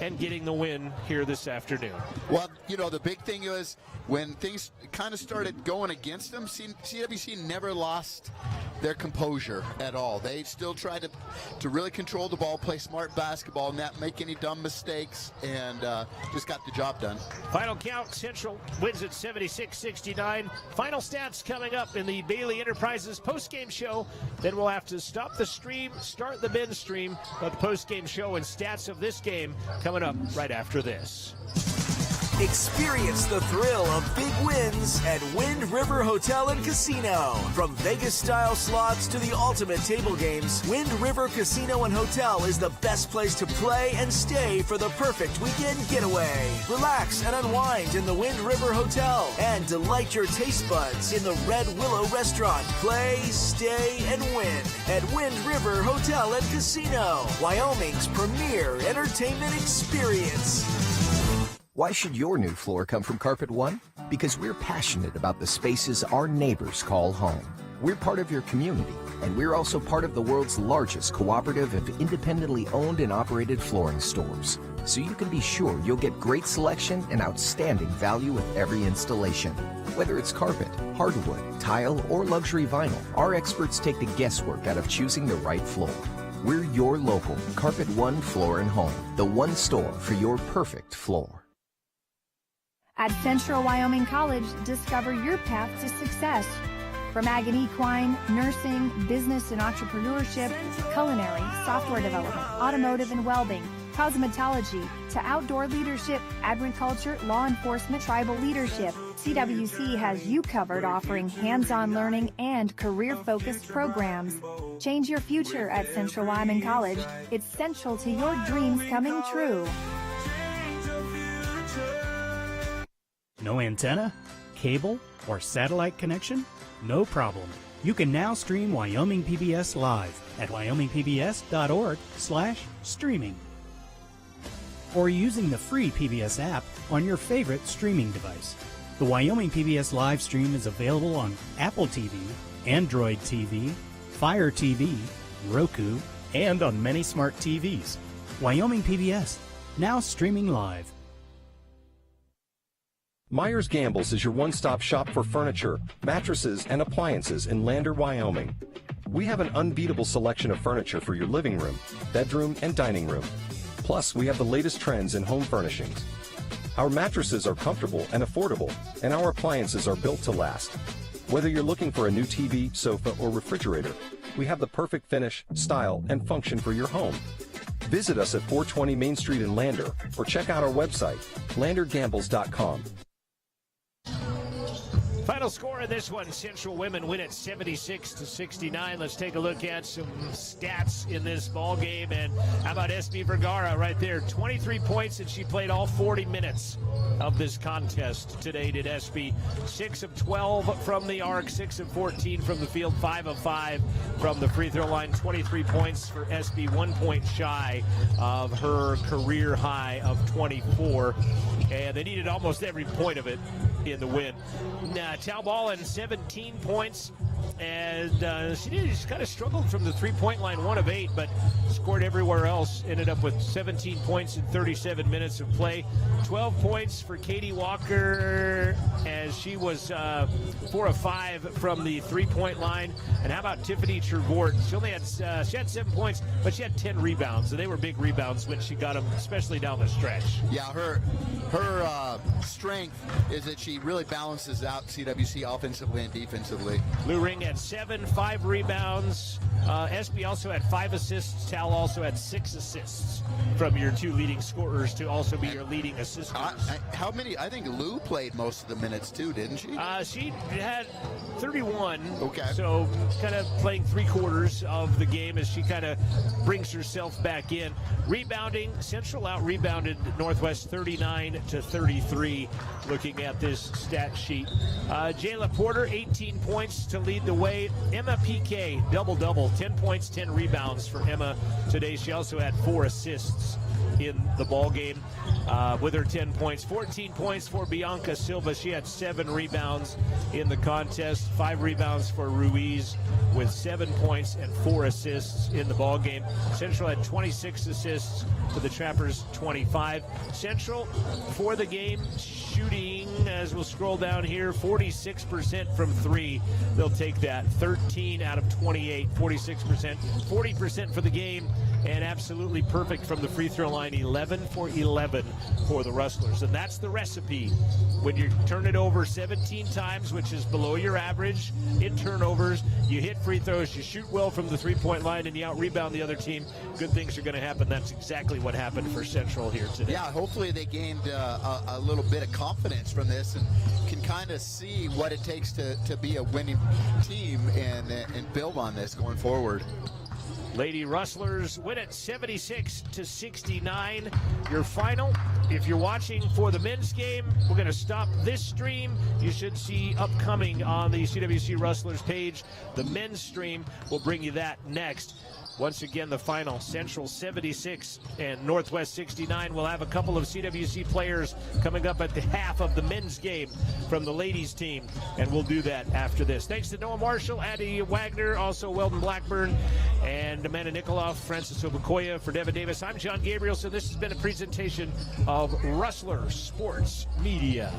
and getting the win here this afternoon. Well, you know, the big thing is when things kind of started going against them, CWC never lost their composure at all. They still tried to really control the ball, play smart basketball, not make any dumb mistakes, and just got the job done. Final count, Central wins at 76-69. Final stats coming up in the Bailey Enterprises postgame show. Then we'll have to stop the stream, start the men's stream, but the postgame show and stats of this game coming up right after this. Experience the thrill of big wins at Wind River Hotel and Casino. From Vegas-style slots to the ultimate table games, Wind River Casino and Hotel is the best place to play and stay for the perfect weekend getaway. Relax and unwind in the Wind River Hotel and delight your taste buds in the Red Willow Restaurant. Play, stay, and win at Wind River Hotel and Casino, Wyoming's premier entertainment experience. Why should your new floor come from Carpet One? Because we're passionate about the spaces our neighbors call home. We're part of your community, and we're also part of the world's largest cooperative of independently owned and operated flooring stores. So you can be sure you'll get great selection and outstanding value with every installation. Whether it's carpet, hardwood, tile, or luxury vinyl, our experts take the guesswork out of choosing the right floor. We're your local Carpet One Floor and Home, the one store for your perfect floor. At Central Wyoming College, discover your path to success. From ag and equine, nursing, business and entrepreneurship, culinary, software development, automotive and welding, cosmetology, to outdoor leadership, agriculture, law enforcement, tribal leadership, CWC has you covered, offering hands-on learning and career-focused programs. Change your future at Central Wyoming College. It's central to your dreams coming true. No antenna, cable, or satellite connection? No problem. You can now stream Wyoming PBS live at wyomingpbs.org/streaming. Or using the free PBS app on your favorite streaming device. The Wyoming PBS live stream is available on Apple TV, Android TV, Fire TV, Roku, and on many smart TVs. Wyoming PBS, now streaming live. Myers Gambles is your one-stop shop for furniture, mattresses, and appliances in Lander, Wyoming. We have an unbeatable selection of furniture for your living room, bedroom, and dining room. Plus, we have the latest trends in home furnishings. Our mattresses are comfortable and affordable, and our appliances are built to last. Whether you're looking for a new TV, sofa, or refrigerator, we have the perfect finish, style, and function for your home. Visit us at 420 Main Street in Lander, or check out our website, landergambles.com. Final score of this one, Central women win at 76-69. Let's take a look at some stats in this ball game. And how about SB Vergara right there? 23 points, and she played all 40 minutes of this contest today, did SB. 6 of 12 from the arc, 6 of 14 from the field, 5 of 5 from the free throw line. 23 points for SB, 1 point shy of her career high of 24. And they needed almost every point of it in the win. Tal Ballin, 17 points, and she kind of struggled from the three-point line, 1 of 8, but scored everywhere else. Ended up with 17 points in 37 minutes of play. 12 points for Katie Walker, as she was 4 of 5 from the three-point line. And how about Tiffany Trevort? She only had 7 points, but she had 10 rebounds, so they were big rebounds when she got them, especially down the stretch. Yeah, her strength is that she really balances out CWC offensively and defensively. Lou Ring had 7, 5 rebounds. SB also had 5 assists. Tal also had 6 assists from your 2 leading scorers to also be your leading assisters. How many? I think Lou played most of the minutes too, didn't she? She had 31. Okay. So kind of playing 3/4 of the game as she kind of brings herself back in. Rebounding, Central out-rebounded Northwest 39-33, looking at this stat sheet. Jayla Porter, 18 points to lead the way. Emma PK, double-double, 10 points, 10 rebounds for Emma today. She also had 4 assists in the ball game with her 10 points. 14 points for Bianca Silva. She had 7 rebounds in the contest. 5 rebounds for Ruiz with 7 points and 4 assists in the ball game. Central had 26 assists to the Trappers 25. Central for the game shooting, as we'll scroll down here, 46% from 3. They'll take that. 13 out of 28, 46%. 40% for the game, and absolutely perfect from the free throw line. 11 for 11 for the Rustlers. And that's the recipe. When you turn it over 17 times, which is below your average in turnovers, you hit free throws, you shoot well from the three-point line, and you out-rebound the other team, good things are going to happen. That's exactly what happened for Central here today. Yeah, hopefully they gained a little bit of confidence from this and can kind of see what it takes to be a winning team and build on this going forward. Lady Rustlers win it 76-69. Your final, if you're watching for the men's game, we're going to stop this stream. You should see upcoming on the CWC Rustlers page. The men's stream will bring you that next. Once again, the final, Central 76 and Northwest 69. We'll have a couple of CWC players coming up at the half of the men's game from the ladies team, and we'll do that after this. Thanks to Noah Marshall, Addie Wagner, also Weldon Blackburn, and Amanda Nikoloff, Francis Obukoya. For Devin Davis, I'm John Gabrielson. This has been a presentation of Rustler Sports Media.